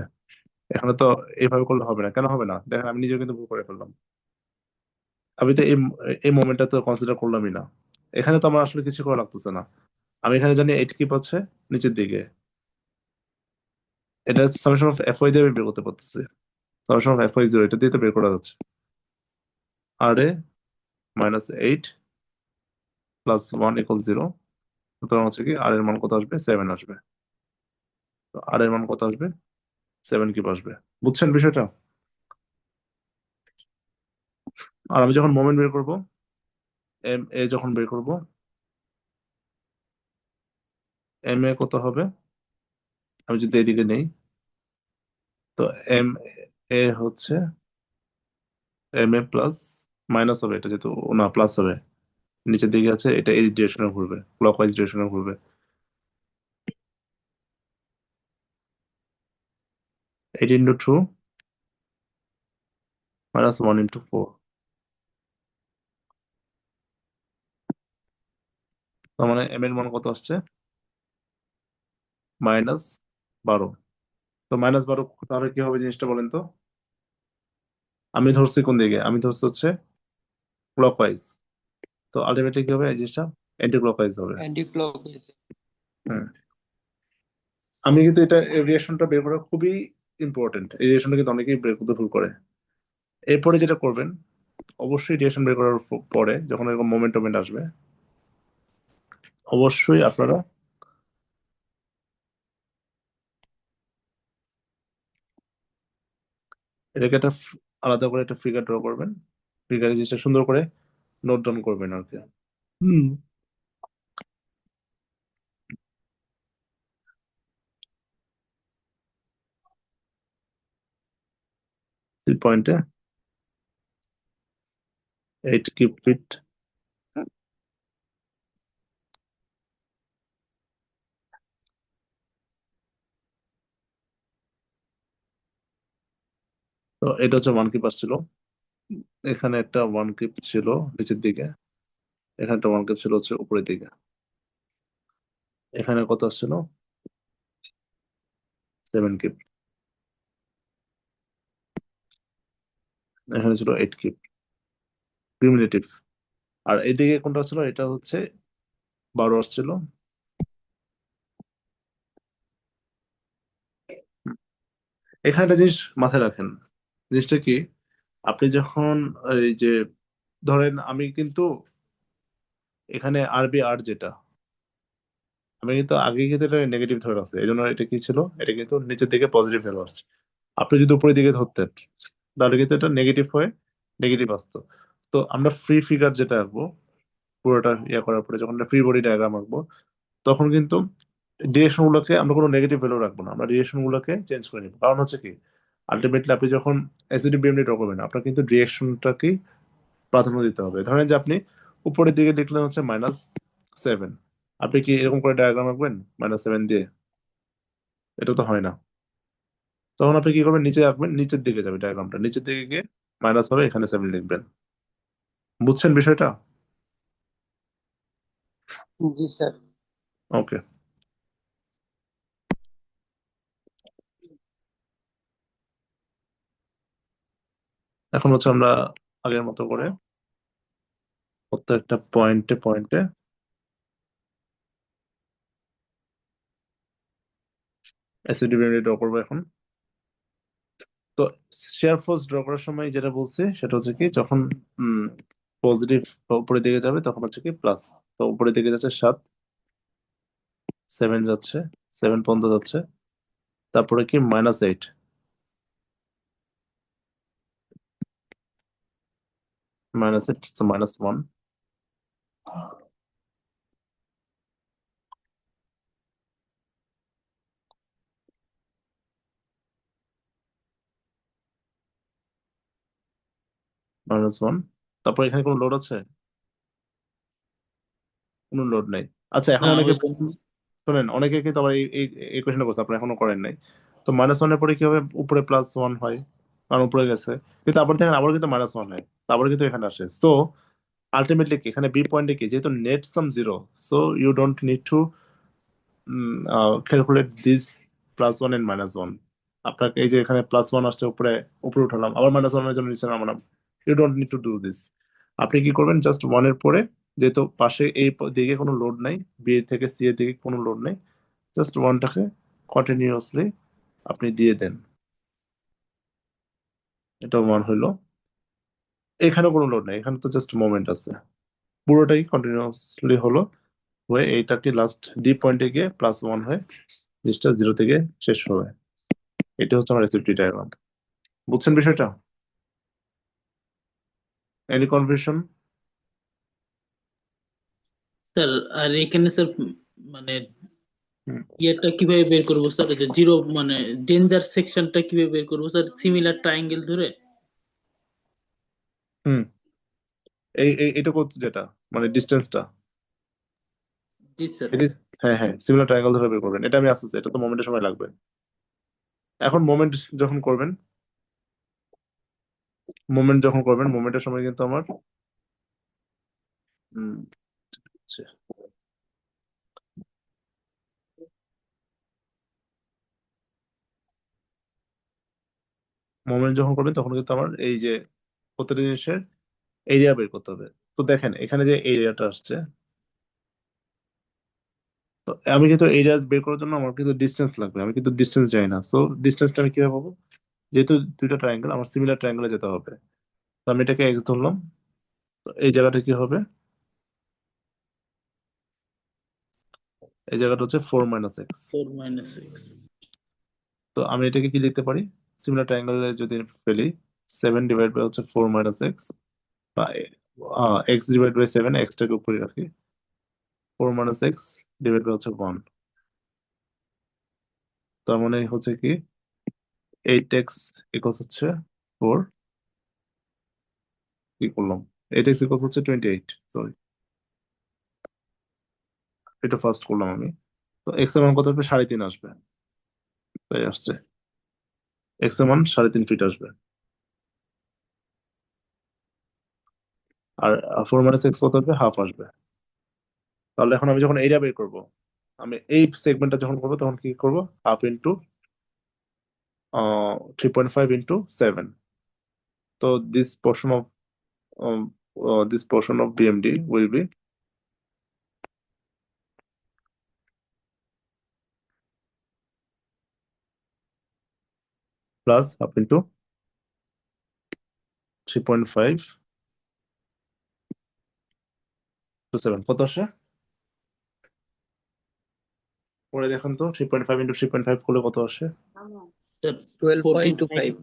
এখানে। তো এইভাবে করলে হবে না, কেন হবে না দেখেন, আমি নিজেও কিন্তু ভুল করে ফেললাম। আমি তো এই এই মোমেন্টটা তো কনসিডার করলামই না। এখানে তো আমার আসলে কিছু করা লাগতেছে না। আমি এখানে জানি 8 কিপ আছে নিচের দিকে, এটা সামেশন অফ এফ ওয়াই দিয়ে আমি বের করতে পারতেছি। Summation of F Y zero এটা দিয়ে তো বের করা যাচ্ছে। আর এ -8 প্লাস 1 ইকুয়াল 0। সুতরাং হচ্ছে কি আর এর মান কত আসবে, 7 আসবে। তো আর এর মান কত আসবে, 7 কিপ আসবে। বুঝছেন বিষয়টা? আর আমি যখন মোমেন্ট বের করব, এম এ যখন বের করব, এম এ কত হবে, আমি যদি এদিকে নেই, তো এম এ হচ্ছে এম এ প্লাস মাইনাস হবে, এটা যেহেতু না প্লাস হবে, নিচের দিকে আছে, এটা এই ডিরেকশনে ঘুরবে, ক্লকওয়াইজ ডিরেকশনে ঘুরবে। 8 ইন্টু 2 মাইনাস 1 ইন্টু 4। তার মানে এম এর মান কত আসছে, -12। তো -12 তাহলে কি হবে জিনিসটা বলেন তো? আমি ধরছি কোন দিকে, আমি ধরছি হচ্ছে ক্লকওয়াইজ। তো আলটিমেটলি কি হবে এই জিনিসটা, অ্যান্টি ক্লকওয়াইজ হবে। Anti clockwise. হ্যাঁ, আমি কিন্তু এটা রিয়েকশনটা বের করা খুবই ইম্পর্টেন্ট। এই রিয়েকশনটা কিন্তু অনেকেই বের করতে ভুল করে। এরপরে যেটা করবেন, অবশ্যই রিয়েকশন বের করার পরে যখন এরকম মোমেন্ট আসবে, অবশ্যই আপনারা এটাকে একটা আলাদা করে একটা ফিগার ড্র করবেন। ফিগারে জিনিসটা সুন্দর করে নোট ডাউন করবেন আর কি। হুম, পয়েন্টে 8 কিউব ফিট। তো এটা হচ্ছে 1 কিউব আসছিল, এখানে একটা 1 কিউব ছিল নিচের দিকে, এখানে একটা 1 কিউব ছিল হচ্ছে উপরের দিকে, এখানে কত আসছিল 7 কিউব, এখানে ছিল 8 কিউব কিউমুলেটিভ। আর এইদিকে কোনটা ছিল, এটা হচ্ছে 12 আসছিল। এখানে একটা জিনিস মাথায় রাখেন, জিনিসটা কি, আপনি যখন এই যে ধরেন আমি কিন্তু এখানে আরবি আর যেটা আমি কিন্তু আগে কিন্তু এটা নেগেটিভ ধরে রাখছি, এই জন্য এটা কি ছিল, এটা কিন্তু নিচের দিকে পজিটিভ ভ্যালু আসছে। আপনি যদি উপরের দিকে ধরতেন তাহলে কিন্তু এটা নেগেটিভ হয়ে নেগেটিভ আসতো। তো আমরা ফ্রি ফিগার যেটা আঁকবো, পুরোটা ইয়ে করার পরে যখন ফ্রি বডি ডায়াগ্রাম আঁকবো, তখন কিন্তু ডিরেকশন গুলোকে আমরা কোনো নেগেটিভ ভ্যালু রাখবো না, আমরা ডিরেকশন গুলোকে চেঞ্জ করে নিবো। কারণ হচ্ছে কি, আলটিমেটলি আপনি যখন এসিডি বিএমডি ড্র করবেন, আপনার কিন্তু ডিরেকশনটাকেই প্রাধান্য দিতে হবে। ধরেন যে আপনি উপরের দিকে লিখলেন হচ্ছে -7, আপনি কি এরকম করে ডায়াগ্রাম আঁকবেন -7 দিয়ে? এটা তো হয় না। তখন আপনি কি করবেন, নিচে আঁকবেন, নিচের দিকে যাবে ডায়াগ্রামটা, নিচের দিকে গিয়ে মাইনাস হবে, এখানে 7 লিখবেন। বুঝছেন বিষয়টা? জি স্যার। ওকে। এখন হচ্ছে আমরা আগের মতো করে প্রত্যেকটা পয়েন্টে পয়েন্টে অ্যাসিড বিএমডি ড্র করবো এখন। তো শেয়ার ফোর্স ড্র করার সময় যেটা বলছি সেটা হচ্ছে কি, যখন পজিটিভ উপরের দিকে যাবে তখন হচ্ছে কি প্লাস। তো উপরের দিকে যাচ্ছে 7, 7 যাচ্ছে, 7 পর্যন্ত যাচ্ছে, তারপরে কি -8, -8 -1, -1। তারপর এখানে কোনো লোড আছে? কোনো লোড নাই। আচ্ছা, এখন না অনেকে ওই জন্য শোনেন, অনেকে কিন্তু আবার এই কোয়েশ্চেনটা করছে, আপনারা এখনো করেন নাই। তো -1 এর পরে কি হবে, উপরে +1 হয়, কারণ উপরে গেছে, কিন্তু আবার দেখেন আবার কিন্তু -1 হয়, তারপর কিন্তু এখানে আসে। সো আলটিমেটলি কি, এখানে বি পয়েন্টে কি, যেহেতু net sum zero, so you don't need to calculate this +1 and -1। আপনাকে এই যে এখানে +1 আসছে, উপরে উপরে উঠালাম, আবার -1 এর জন্য নিচে নামালাম, you don't need to do this. আপনি কি করবেন, জাস্ট 1 এর পরে, যেহেতু পাশে এই দিকে কোনো লোড নাই, বি থেকে সি এর দিকে কোনো লোড নাই, জাস্ট 1টাকে কন্টিনিউয়াসলি আপনি দিয়ে দেন। এটা 1 হইলো, এখানে কোনো লোড নাই, এখানে তো জাস্ট মোমেন্ট আছে, পুরোটাই কন্টিনিউয়াসলি হলো, হয়ে এইটাকে লাস্ট ডি পয়েন্টে গিয়ে +1 হয়ে জিনিসটা 0 থেকে শেষ হবে। এটা হচ্ছে আমার রেসিপি ডায়াগ্রাম। বুঝছেন বিষয়টা? Any confusion? স্যার, আর এখানে স্যার মানে ইয়েটা কিভাবে বের করবো স্যার, যে জিরো মানে ডেঞ্জার সেকশনটা কিভাবে বের করবো স্যার, সিমিলার ট্রায়াঙ্গেল ধরে? হুম, এইটা কত, যেটা মানে ডিস্টেন্সটা, জি স্যার। এটি, হ্যাঁ হ্যাঁ, সিমিলার ট্রায়াঙ্গেল ধরে বের করবেন। এটা আমি আসতেছি, এটা তো মোমেন্টের সময় লাগবে। এখন মোমেন্ট যখন করবেন, মোমেন্টের সময় কিন্তু আমার মোমেন্ট যখন করবেন তখন কিন্তু আমার এই যে প্রত্যেকটা জিনিসের এরিয়া বের করতে হবে। তো দেখেন এখানে যে এরিয়াটা আসছে, তো আমি কিন্তু এরিয়া বের করার জন্য আমার কিন্তু ডিস্টেন্স লাগবে, আমি কিন্তু ডিস্টেন্স জানি না। সো ডিস্টেন্সটা আমি কিভাবে পাবো, যেহেতু দুইটা ট্রায়াঙ্গেল, আমার সিমিলার ট্রায়াঙ্গেলে যেতে হবে। তো আমি এটাকে এক্স ধরলাম, তো এই জায়গাটা কি হবে, এই জায়গাটা হচ্ছে 4 - x। 4 - 6। তো আমি এটাকে কি লিখতে পারি, সিমিলার ট্রায়াঙ্গেলে যদি ফেলি, 7 হচ্ছে 4 - x, বা x/7, এক্সটাকে উপরে রাখি, 4 - x হচ্ছে 1। তার মানে হচ্ছে কি 8x হচ্ছে 4 কি করলাম, এটা ইজ ইকুয়াল হচ্ছে 28, সরি এটা ফার্স্ট করলাম আমি। তো এক্স এর মান কত আসবে, 3.5 আসবে, তাই আসছে এক্স এর মান 3.5 ফিট আসবে। আর 4 মাইনাস এক্স কত আসবে, হাফ আসবে। তাহলে এখন আমি যখন এরিয়া বের করবো, আমি এই সেগমেন্টটা যখন করবো তখন কি করবো, হাফ ইন্টু 3.5 ইন্টু 7। তো this portion of this portion of BMD will be plus half into 3.5 to 7 কত আসে পরে দেখুন তো, 3.5 into 3.5 করলে কত আসে, স্যার 12.25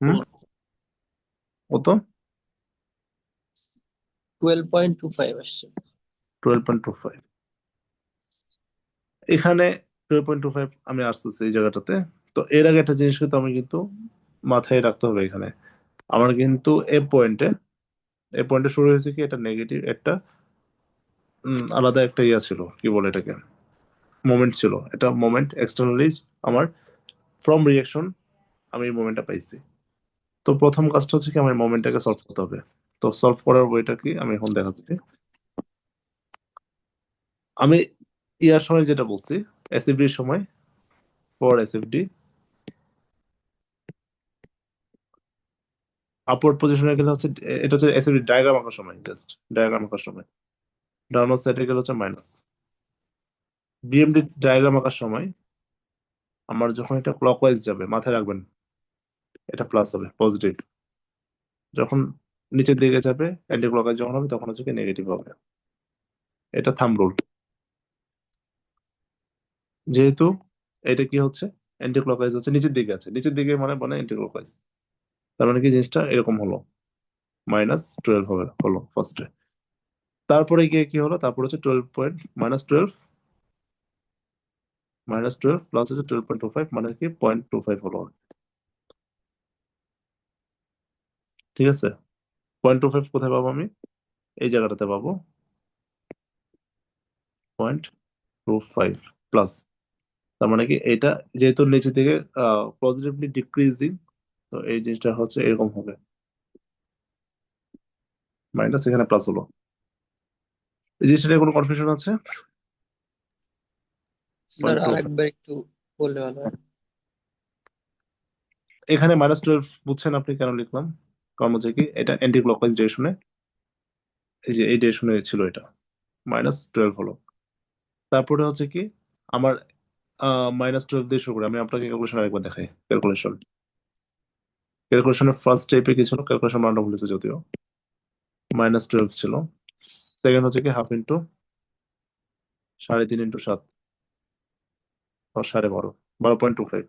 হুম কত, 12.25 আসছে। 12.25। এখানে 12.25 আমি আসতেছি এই জায়গাটাতে। তো এর আগে একটা জিনিস কিন্তু আমি কিন্তু মাথায় রাখতে হবে, এখানে আমার কিন্তু এ পয়েন্টে শুরু হয়েছে কি, এটা নেগেটিভ একটা আলাদা একটা ইয়া ছিল, কি বলে এটাকে, মোমেন্ট ছিল, এটা মোমেন্ট এক্সটার্নালি আমার ফ্রম রিয়াকশন আমি এই মোমেন্টটা পাইছি। তো প্রথম কাজটা হচ্ছে কি, আমার মোমেন্টটাকে সলভ করতে হবে। তো সলভ করার বইটা কি আমি এখন দেখাচ্ছি। আমি ইয়ার সময় যেটা বলছি, এসএফডির সময়, ফর এসএফডি আপওয়ার্ড পজিশনে গেলে হচ্ছে, এটা হচ্ছে এসএফডি ডায়াগ্রাম আঁকার সময়, জাস্ট ডায়াগ্রাম আঁকার সময় ডাউনওয়ার্ড সাইডে গেলে হচ্ছে মাইনাস। বিএমডি ডায়াগ্রাম আঁকার সময় আমার যখন এটা ক্লকওয়াইজ যাবে, মাথায় রাখবেন এটা প্লাস হবে, পজিটিভ। যখন নিচের দিকে যাবে অ্যান্টি ক্লকওয়াইজ যখন হবে তখন হচ্ছে কি নেগেটিভ হবে। এটা থাম্ব রুল। যেহেতু এটা কি হচ্ছে, অ্যান্টি ক্লকওয়াইজ হচ্ছে নিচের দিকে আছে, নিচের দিকে মানে মানে অ্যান্টি ক্লকওয়াইজ, তার মানে কি জিনিসটা এরকম হলো, -12 হবে হলো ফার্স্টে। তারপরে গিয়ে কি হলো, তারপর হচ্ছে 12 পয়েন্ট -12 প্লাস হচ্ছে 12.25 মানে কি 0.25 হলো, ঠিক আছে। 0.25 কোথায় পাবো আমি, এই জায়গাটাতে পাবো 0.25 প্লাস, তার মানে কি এটা যেহেতু নিচের দিকে পজিটিভলি ডিক্রিজিং, তো এই জিনিসটা হচ্ছে এরকম হবে, মাইনাস এখানে প্লাস হলো। এই জিনিসটা নিয়ে কোনো কনফিউশন আছে, স্যার 0.25 আরেকবার একটু বললে ভালো হয়। এখানে -12 বুঝছেন আপনি কেন লিখলাম, কারণ হচ্ছে কি এটা অ্যান্টি ক্লকওয়াইজ ডিরেকশনে, এই যে এই ডিরেকশনে ছিল, এটা -12 হলো। তারপরে হচ্ছে কি আমার -12 দিয়ে শুরু করে, আমি আপনাকে ক্যালকুলেশন আরেকবার দেখাই। ক্যালকুলেশনের ফার্স্ট স্টেপে কি ছিল, ক্যালকুলেশন মানটা ভুলেছে যদিও, -12 ছিল। সেকেন্ড হচ্ছে কি হাফ ইন্টু 3.5 ইন্টু 7 বা 12.5, 12.25।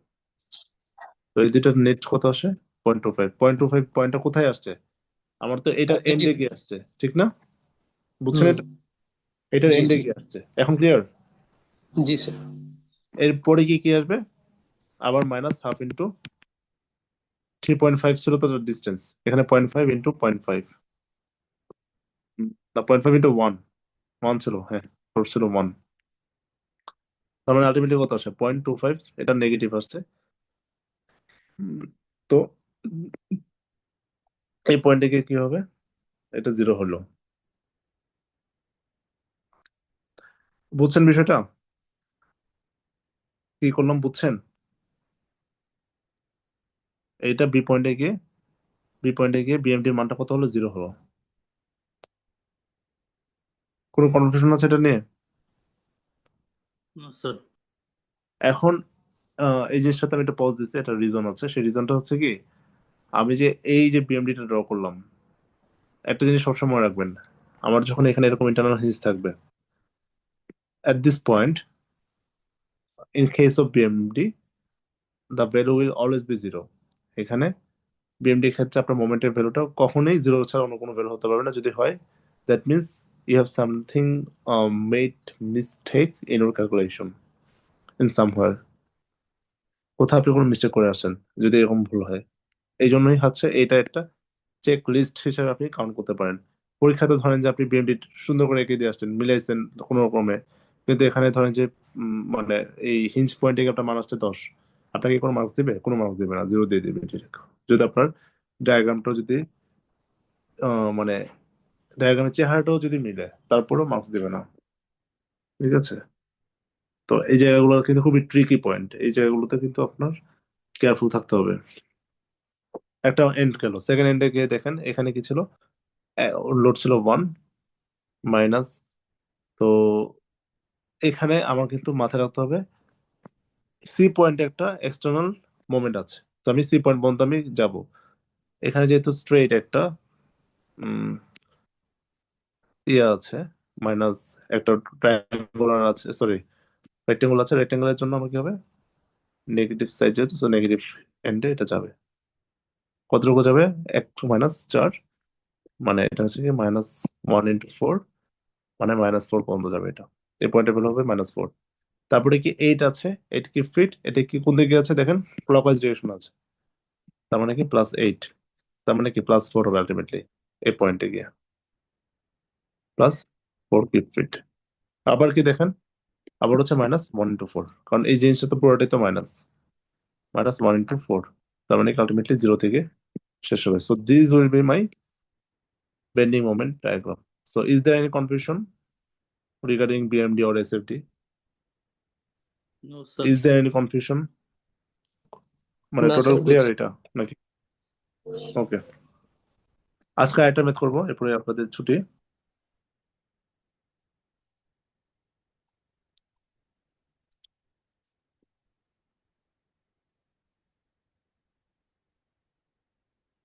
তো এই দুইটার নেট কত আসে, 0.25 পয়েন্টটা কোথায় আসছে, আমার তো এটার এন্ডে পজিটিভ। গিয়ে আসছে, ঠিক না, বুঝছেন হুম এটা, এটার জি এন্ডে জি গিয়ে আসছে, এখন ক্লিয়ার। জি স্যার। এরপরে কি আসবে, আবার -হাফ ইন্টু 3.5 ছিল তো ডিস্টেন্স, এখানে 0.5 ইন্টু 0.5, না 0.5 ইন্টু 1 ছিল, হ্যাঁ সোর্স ছিল 1, তার মানে আলটিমেটলি কত আসে 0.25, এটা নেগেটিভ আসছে। উম, তো এই পয়েন্টে গিয়ে কি হবে, এটা 0 হলো, বুঝছেন বিষয়টা, কি করলাম বুঝছেন, এইটা বি পয়েন্টে গিয়ে বিএমডির মানটা কত হলো, 0 হলো। কোনো কনফিউশন আছে এটা নিয়ে, না স্যার এখন এই জিনিসটাতে আমি একটা পজ দিচ্ছি, একটা রিজন আছে, সেই রিজনটা হচ্ছে কি, আমি যে এই যে বিএমডিটা ড্র করলাম, একটা জিনিস সবসময় রাখবেন, আমার যখন এখানে এরকম ইন্টারনাল হিঞ্জ থাকবে, at this point in case of BMD the value will always be 0। এখানে বিএমডি ক্ষেত্রে আপনার মোমেন্টের ভ্যালুটা কখনোই 0 ছাড়া অন্য কোনো ভ্যালু হতে পারবে না, যদি হয় that means you have something made mistake in your calculation in somewhere, কোথাও আপনি কোনো মিস্টেক করে আসছেন যদি এরকম ভুল হয়। এই জন্যই হচ্ছে এটা একটা চেক লিস্ট হিসেবে আপনি কাউন্ট করতে পারেন। পরীক্ষাতে ধরেন যে আপনি বিএমডি সুন্দর করে এঁকে দিয়ে আসছেন, মিলাইছেন কোনো রকমে, কিন্তু এখানে ধরেন যে মানে এই হিঞ্জ পয়েন্টে আপনার মান আসছে 10, আপনাকে কোনো মার্কস দিবে? কোনো মার্কস দিবে না, 0 দিয়ে দিবে direct। যদি আপনার ডায়াগ্রামটাও যদি মানে ডায়াগ্রামের চেহারাটাও যদি মিলে, তারপরেও মার্কস দিবে না। ঠিক আছে? তো এই জায়গাগুলো কিন্তু খুবই ট্রিকি পয়েন্ট, এই জায়গাগুলোতে কিন্তু আপনার কেয়ারফুল থাকতে হবে। একটা এন্ড গেল, সেকেন্ড এন্ডে গিয়ে দেখেন এখানে কি ছিল, লোড ছিল 1 মাইনাস। তো এখানে আমার কিন্তু মাথায় রাখতে হবে সি পয়েন্টে একটা এক্সটার্নাল মোমেন্ট আছে, তো আমি সি পয়েন্ট পর্যন্ত আমি যাব। এখানে যেহেতু স্ট্রেইট একটা উম, ইয়ে আছে, মাইনাস একটা ট্রায়াঙ্গুলার আছে, সরি রেক্টেঙ্গুলার আছে, রেক্টেঙ্গুলারের জন্য আমার কি হবে, নেগেটিভ সাইড যেহেতু, নেগেটিভ এন্ডে এটা যাবে। কতটুকু যাবে? 1 - 4, মানে এটা হচ্ছে কি -1 × 4, মানে -4 পর্যন্ত যাবে এটা। এই পয়েন্টে বের হবে -4। তারপরে কি 8 আছে, এটা কি ফিট, এটা কি কোন দিকে আছে দেখেন, ক্লকওয়াইজ ডিরেকশন আছে, তার মানে কি +8, তার মানে কি +4 হবে আলটিমেটলি এই পয়েন্টে গিয়ে, +4 কিউব ফিট। আবার কি দেখেন, আবার হচ্ছে -1 × 4, কারণ এই জিনিসটা তো পুরোটাই তো মাইনাস, -1 × 4, তার মানে কি আলটিমেটলি 0 থেকে শেষ হবে। So this will be my bending moment diagram. So is there any confusion regarding BMD or SFD? No sir. Is there any confusion? মানে না টোটাল স্যার, ক্লিয়ার বুঝছি। এটা নাকি? ওকে, আজকে আরেকটা ম্যাথ করবো, এরপরে আপনাদের ছুটি।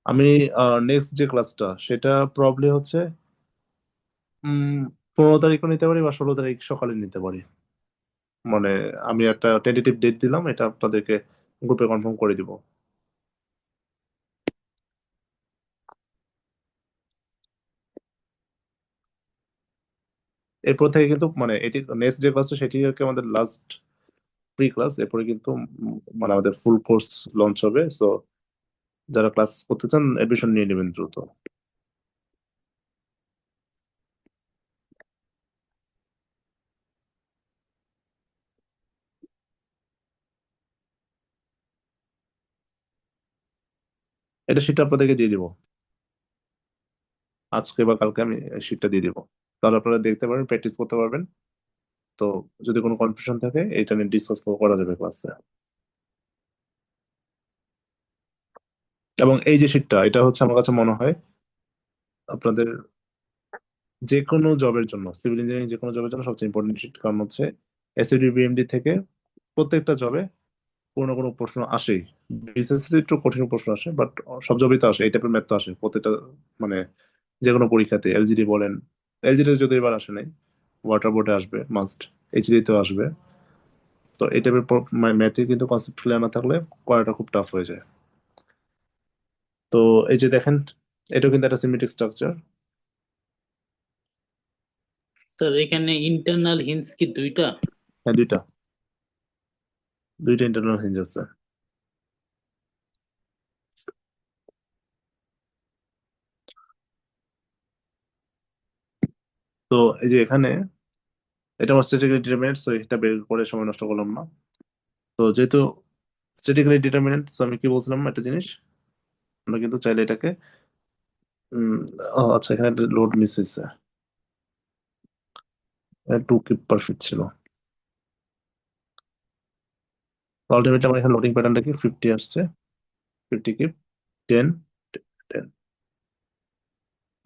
আমি নেক্সট যে ক্লাসটা সেটা প্রবলি হচ্ছে 15 তারিখও নিতে পারি বা 16 তারিখ সকালে নিতে পারি। মানে আমি একটা টেন্টেটিভ ডেট দিলাম, এটা আপনাদেরকে গ্রুপে কনফার্ম করে দিব। এরপর থেকে কিন্তু মানে এটি নেক্সট যে ক্লাসটা সেটি আর কি আমাদের লাস্ট প্রি ক্লাস, এরপরে কিন্তু মানে আমাদের ফুল কোর্স লঞ্চ হবে। সো যারা ক্লাস করতে চান এডমিশন নিয়ে নেবেন দ্রুত। এটা শীটটা আপনাদেরকে দিয়ে দিব, আজকে বা কালকে আমি শীটটা দিয়ে দিব, তাহলে আপনারা দেখতে পারবেন, প্র্যাকটিস করতে পারবেন। তো যদি কোনো কনফিউশন থাকে এটা নিয়ে ডিসকাস করা যাবে ক্লাসে। এবং এই যে শীটটা, এটা হচ্ছে আমার কাছে মনে হয় আপনাদের যে কোনো জবের জন্য, সিভিল ইঞ্জিনিয়ারিং যে কোনো জবের জন্য সবচেয়ে ইম্পর্টেন্ট শীট, কারণ হচ্ছে এসইডি বিএমডি থেকে প্রত্যেকটা জবে কোনো না কোনো প্রশ্ন আসেই। বিসিএস একটু কঠিন প্রশ্ন আসে, বাট সব জবেই তো আসে, এই টাইপের ম্যাথ তো আসে প্রত্যেকটা, মানে যে কোনো পরীক্ষাতে। এলজিডি বলেন, এলজিডি যদি এবার আসে নাই, ওয়াটার বোর্ডে আসবে মাস্ট, এইচডি তেও আসবে। তো এই টাইপের ম্যাথে কিন্তু কনসেপ্ট ক্লিয়ার না থাকলে করাটা খুব টাফ হয়ে যায়। তো এই যে দেখেন, এটাও কিন্তু একটা সিমেট্রিক স্ট্রাকচার। স্যার এখানে ইন্টারনাল হিন্স কি দুইটা? হ্যাঁ, দুইটা, দুইটা ইন্টারনাল হিঞ্জ আছে। তো এই যে এখানে এটা আমার স্ট্যাটিক্যালি ডিটারমিনেন্ট, সো এটা বের করে সময় নষ্ট করলাম না। তো যেহেতু স্ট্যাটিক্যালি ডিটারমিনেন্ট, আমি কি বলছিলাম একটা জিনিস, আমরা কিন্তু চাইলে এটাকে উম, আচ্ছা এখানে লোড মিস হয়েছে, 2 কিপ পার ফিট ছিল। আলটিমেটলি আমার এখানে লোডিং প্যাটার্নটা কি 50 আসছে, 50 কিপ, 10, 10।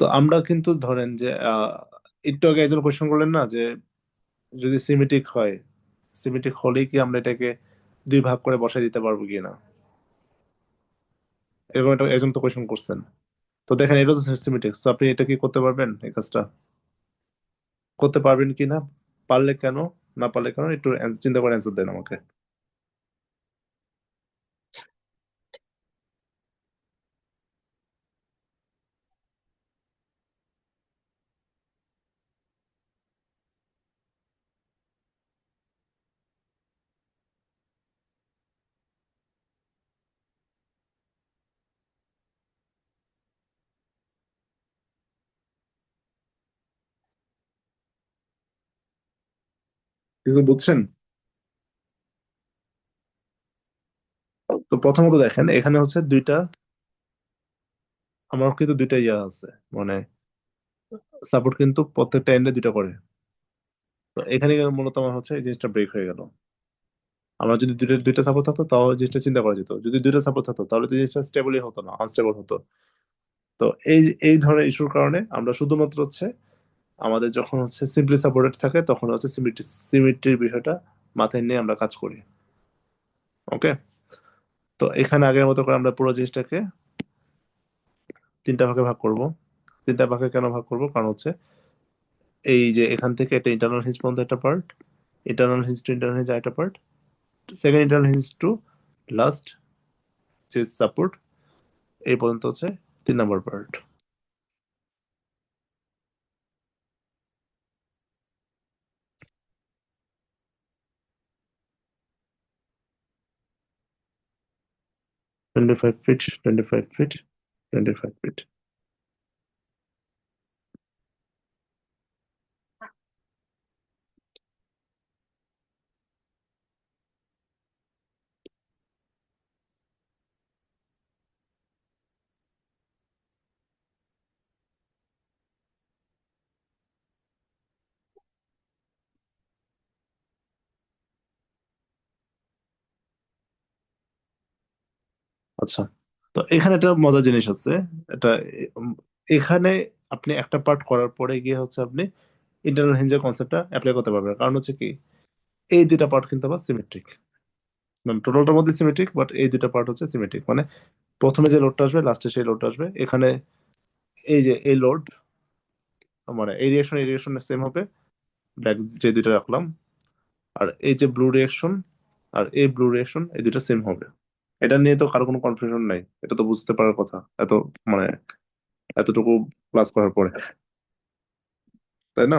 তো আমরা কিন্তু ধরেন যে একটু আগে একজন কোয়েশ্চেন করলেন না যে যদি সিমেট্রিক হয়, সিমেট্রিক হলেই কি আমরা এটাকে 2 ভাগ করে বসাই দিতে পারবো কিনা, এরকম একটা একজন তো কোয়েশ্চেন করছেন। তো দেখেন এটা তো সিমেট্রিক, তো আপনি এটা কি করতে পারবেন, এই কাজটা করতে পারবেন কি না, পারলে কেন, না পারলে কেন, একটু চিন্তা করে অ্যান্সার দেন আমাকে। কিছু বুঝছেন? তো প্রথমত দেখেন এখানে হচ্ছে দুইটা, আমার কিন্তু দুইটা ইয়া আছে, মানে সাপোর্ট কিন্তু প্রত্যেকটা এন্ডে দুইটা করে। তো এখানে মূলত আমার হচ্ছে এই জিনিসটা ব্রেক হয়ে গেল। আমার যদি দুইটা দুইটা সাপোর্ট থাকতো তাও জিনিসটা চিন্তা করা যেত, যদি দুইটা সাপোর্ট থাকতো তাহলে তো জিনিসটা স্টেবলই হতো না, আনস্টেবল হতো। তো এই এই ধরনের ইস্যুর কারণে আমরা শুধুমাত্র হচ্ছে আমাদের যখন হচ্ছে সিম্পলি সাপোর্টেড থাকে তখন হচ্ছে সিমিট্রির বিষয়টা মাথায় নিয়ে আমরা কাজ করি। ওকে, তো এখানে আগের মতো করে আমরা পুরো জিনিসটাকে তিনটা ভাগে ভাগ করব। তিনটা ভাগে কেন ভাগ করব, কারণ হচ্ছে এই যে এখান থেকে একটা ইন্টারনাল হিঞ্জ পর্যন্ত একটা part, internal hinge to internal hinge একটা part, second internal hinge to last যে সাপোর্ট, এই পর্যন্ত হচ্ছে 3 number part. Twenty five feet, 25 feet, 25 feet. আচ্ছা, তো এখানে একটা মজার জিনিস আছে। এটা উম, এখানে আপনি একটা পার্ট করার পরে গিয়ে হচ্ছে আপনি ইন্টারনাল হিঞ্জের কনসেপ্টটা অ্যাপ্লাই করতে পারবেন। কারণ হচ্ছে কি, এই দুইটা পার্ট কিন্তু আবার সিমেট্রিক, মানে টোটালটার মধ্যে সিমেট্রিক, বাট এই দুইটা পার্ট হচ্ছে সিমেট্রিক। মানে প্রথমে যে লোডটা আসবে লাস্টে সেই লোডটা আসবে। এখানে এই যে এই লোড, মানে এই রিয়েকশন সেম হবে, ব্ল্যাক যে দুইটা রাখলাম, আর এই যে ব্লু রিয়েকশন আর এই ব্লু রিয়েকশন, এই দুইটা সেম হবে। এটা নিয়ে তো কারো কোনো কনফিউশন নাই, এটা তো বুঝতে পারার কথা এত, মানে এতটুকু ক্লাস করার পরে, তাই না?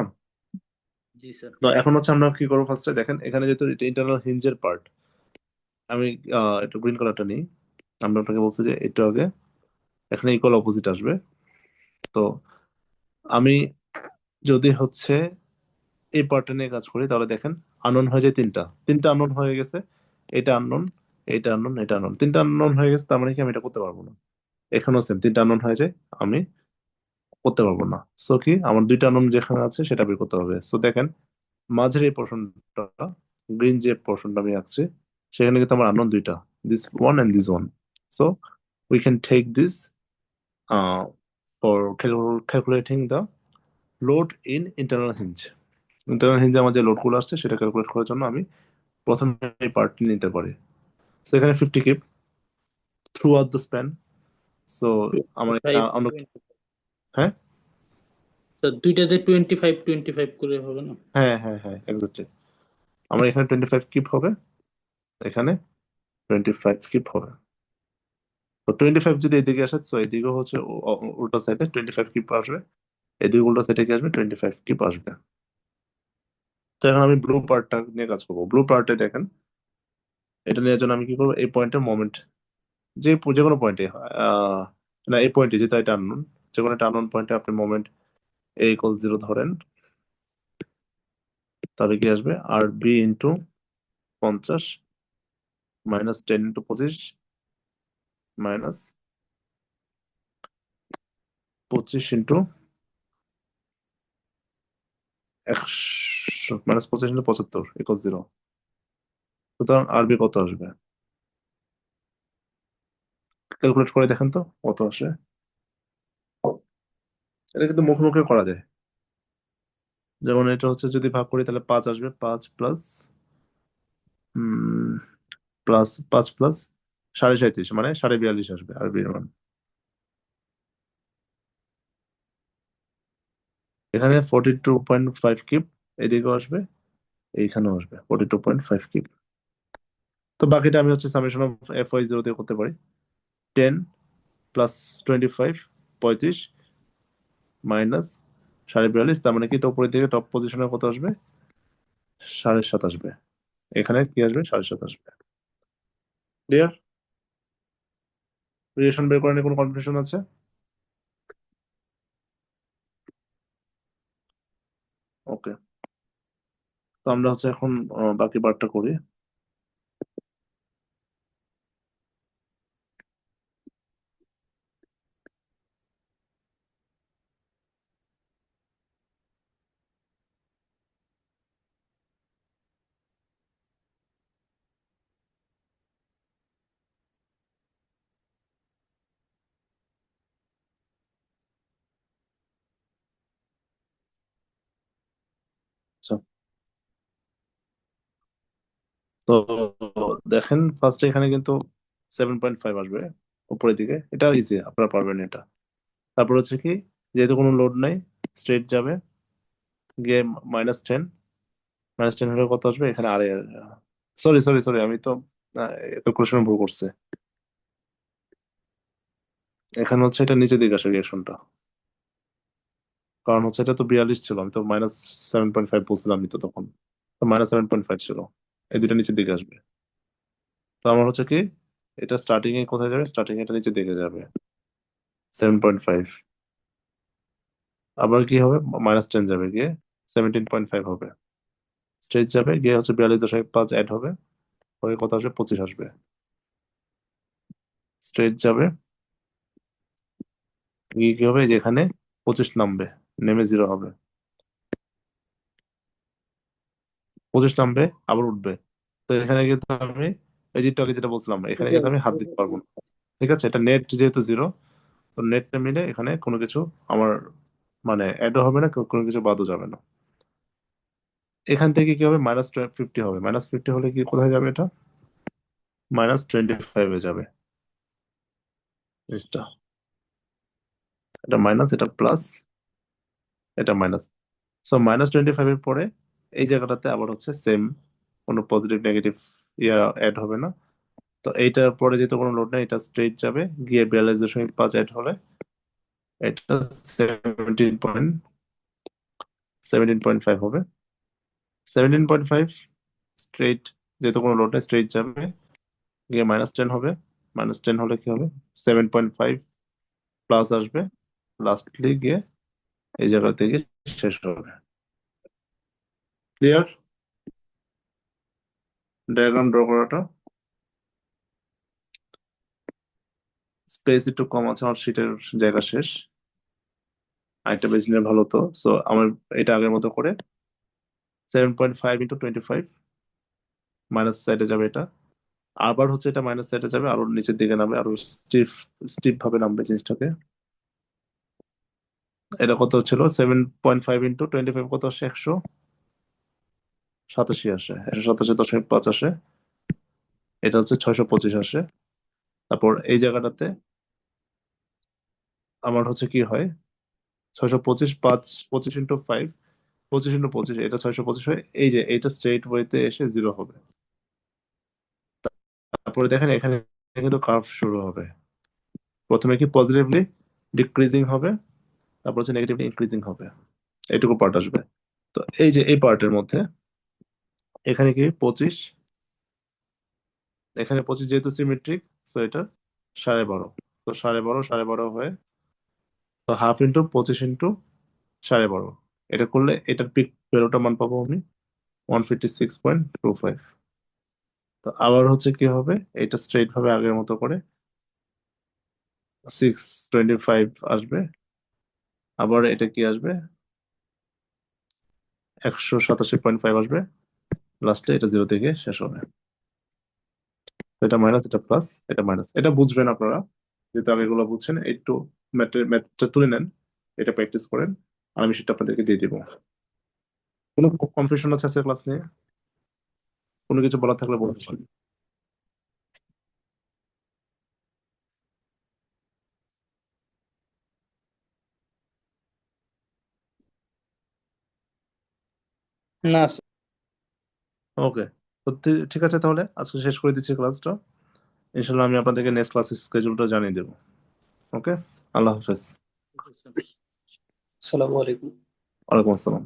জি স্যার। তো এখন হচ্ছে আমরা কি করবো, ফার্স্টে দেখেন এখানে যেহেতু ইন্টারনাল হিঞ্জের পার্ট, আমি একটু গ্রিন কালারটা নিই। আমরা আপনাকে বলছি যে একটু আগে এখানে ইকুয়াল অপোজিট আসবে। তো আমি যদি হচ্ছে এই পার্টটা নিয়ে কাজ করি তাহলে দেখেন আননোন হয়ে যায় তিনটা, তিনটা আননোন হয়ে গেছে। এটা আননোন, এটা আননোন, এটা আননোন, তিনটা আননোন হয়ে গেছে, তার মানে কি আমি এটা করতে পারবো না। এখানেও সেম তিনটা আননোন হয়ে যায়, আমি করতে পারবো না। সো কি, আমার দুইটা আননোন যেখানে আছে সেটা বের করতে হবে। সো দেখেন মাঝের এই পোর্শনটা, গ্রিন যে পোর্শনটা আমি আঁকছি, সেখানে কিন্তু আমার আননোন দুইটা, this one and this one. So we can take this for calculating the load in internal hinge. Internal হিঞ্জে আমার যে লোডগুলো আসছে সেটা ক্যালকুলেট করার জন্য আমি প্রথমে এই পার্টটি নিতে পারি। সেখানে 50 keep through out the span. So আমার এটা 25, আমরা, 20 হ্যাঁ স্যার দুইটাতে 25 করে হবে না? হ্যাঁ হ্যাঁ হ্যাঁ এক্স্যাক্টলি, আমার এখানে 25 কিপ হবে, এখানে 25 কিপ হবে। তো 25 যদি এদিকে আসে, তো এদিকে হচ্ছে উল্টা সাইডে 25 কিপ আসবে, এদিকে উল্টা সাইডে কি আসবে, 25 কিপ আসবে। তো এখন আমি ব্লু পার্টটা নিয়ে কাজ করবো। ব্লু পার্টে দেখেন, এটা নেওয়ার জন্য আমি কি করবো, এই পয়েন্টের মোমেন্ট, যে কোনো পয়েন্টে, আহ না এই পয়েন্টে যেহেতু এটা আননোন, যে কোনো একটা আননোন পয়েন্টে আপনি মোমেন্ট a = 0 ধরেন, তাহলে কি আসবে, R B into 50 minus 10 into 25 minus 25 into 100 minus 25 into 75 = 0। সুতরাং আরবি কত আসবে, ক্যালকুলেট করে দেখেন তো কত আসে। এটা কিন্তু মুখে মুখে করা যায়। যেমন এটা হচ্ছে যদি ভাগ করি তাহলে 5 আসবে, 5 প্লাস প্লাস প্লাস 37.5 মানে 42.5 আসবে আরবির মান। এখানে 42.5 কিপ এদিকেও আসবে, এইখানেও আসবে 42.5 কিপ। তো বাকিটা আমি হচ্ছে সামেশন অফ FY0 দিয়ে করতে পারি। 10 প্লাস 25, 35 মাইনাস 42.5, তার মানে কি এটা উপরের দিকে টপ পজিশনে কত আসবে, 7.5 আসবে। এখানে কি আসবে, 7.5 আসবে। ক্লিয়ার? রিলেশন বের করার নিয়ে কোনো কনফিউশন আছে? ওকে, তো আমরা হচ্ছে এখন বাকি পার্টটা করি। আচ্ছা, তো দেখেন ফার্স্টে এখানে কিন্তু 7.5 আসবে উপরের দিকে, এটা ইজি, আপনারা পারবেন এটা। তারপর হচ্ছে কি, যেহেতু কোনো লোড নাই, স্ট্রেট যাবে, গিয়ে -10, -10 হলে কত আসবে এখানে? আরে সরি সরি সরি, আমি তো ক্যালকুলেশন ভুল করছে। এখানে হচ্ছে এটা নিচের দিকে আসে রিয়াকশনটা, কারণ হচ্ছে এটা তো 42 ছিল, আমি তো -7.5 বলছিলাম, আমি তো তখন তো -7.5 ছিল, এই দুইটা নিচের দিকে আসবে। তো আমার হচ্ছে কি, এটা স্টার্টিং এ কোথায় যাবে? স্টার্টিং এটা নিচের দিকে যাবে 7.5, আবার কি হবে? -10 যাবে, গিয়ে 17.5 হবে। স্ট্রেট যাবে, গিয়ে হচ্ছে 42.5 অ্যাড হবে, হয়ে কত আসবে? 25 আসবে। স্ট্রেট যাবে, গিয়ে কি হবে? যেখানে 25 নামবে, নেমে 0 হবে, 25 নামবে, আবার উঠবে। তো এখানে কিন্তু আমি এই যে আগে যেটা বলছিলাম, এখানে কিন্তু আমি হাত দিতে পারবো না। ঠিক আছে, এটা নেট যেহেতু 0, তো নেটটা মিলে এখানে কোনো কিছু আমার মানে অ্যাডও হবে না, কোনো কিছু বাদও যাবে না। এখান থেকে কি হবে? -50 হবে। -50 হলে কি কোথায় যাবে? এটা -25 এ যাবে জিনিসটা। এটা মাইনাস, এটা প্লাস, এটা মাইনাস। সো -25 এর পরে এই জায়গাটাতে আবার হচ্ছে সেম, কোনো পজিটিভ নেগেটিভ ইয়া অ্যাড হবে না। তো এইটার পরে যেহেতু কোনো লোড নেই, এটা স্ট্রেট যাবে, গিয়ে 42.5 অ্যাড হলে এটা 17.5 হবে। 17.5 স্ট্রেট, যেহেতু কোনো লোড নেই, স্ট্রেট যাবে, গিয়ে -10 হবে। -10 হলে কি হবে? 7.5 প্লাস আসবে, লাস্টলি গিয়ে এই জায়গা থেকে শেষ হবে। ক্লিয়ার? ডায়াগ্রাম ড্র করাটা, স্পেস একটু কম আছে আমার শীটের, জায়গা শেষ, আরেকটা বেশি নিলে ভালো হতো। সো আমার এটা আগের মতো করে 7.5 ইন্টু 25, মাইনাস সাইডে যাবে এটা, আবার হচ্ছে এটা মাইনাস সাইডে যাবে, আরো নিচের দিকে নামবে, আরো স্টিফ স্টিফ ভাবে নামবে জিনিসটাকে। এটা কত ছিল? 7.5 ইন্টু 25 কত আসে? 187 আসে, 187.5 আসে। এটা হচ্ছে 625 আসে। তারপর এই জায়গাটাতে আমার হচ্ছে কি হয়, 625, 25 ইন্টু 5, 25 ইন্টু 25, এটা 625 হয়। এই যে এইটা স্ট্রেট ওয়েতে এসে 0 হবে। তারপরে দেখেন এখানে কিন্তু কার্ভ শুরু হবে, প্রথমে কি পজিটিভলি ডিক্রিজিং হবে, তারপর হচ্ছে নেগেটিভলি ইনক্রিজিং হবে, এইটুকু পার্ট আসবে। তো এই যে এই পার্টের মধ্যে এখানে কি 25, এখানে 25 যেহেতু সিমেট্রিক, তো এটা 12.5, তো 12.5, 12.5 হয়ে, তো হাফ ইন্টু 25 ইন্টু 12.5, এটা করলে এটার পিক ভ্যালুটা মান পাবো আমি 156.25। তো আবার হচ্ছে কি হবে, এটা স্ট্রেট ভাবে আগের মতো করে 625 আসবে, আবার এটা কি আসবে? 187.5 আসবে, লাস্টে এটা 0 থেকে শেষ হবে। তো এটা মাইনাস, এটা প্লাস, এটা মাইনাস, এটা বুঝবেন আপনারা, যেহেতু আগে এগুলো বুঝছেন, একটু ম্যাথটা তুলে নেন, এটা প্র্যাকটিস করেন, আর আমি সেটা আপনাদেরকে দিয়ে দিব। কোনো কনফিউশন আছে আজকের ক্লাস নিয়ে? কোনো কিছু বলার থাকলে বলতে পারেন। না স্যার। ওকে, তো ঠিক আছে, তাহলে আজকে শেষ করে দিচ্ছি ক্লাসটা। ইনশাল্লাহ আমি আপনাদেরকে নেক্সট ক্লাসের স্কেজুলটা জানিয়ে দেবো। ওকে, আল্লাহ হাফেজ। আসসালামু আলাইকুম। ওয়ালাইকুম আসসালাম।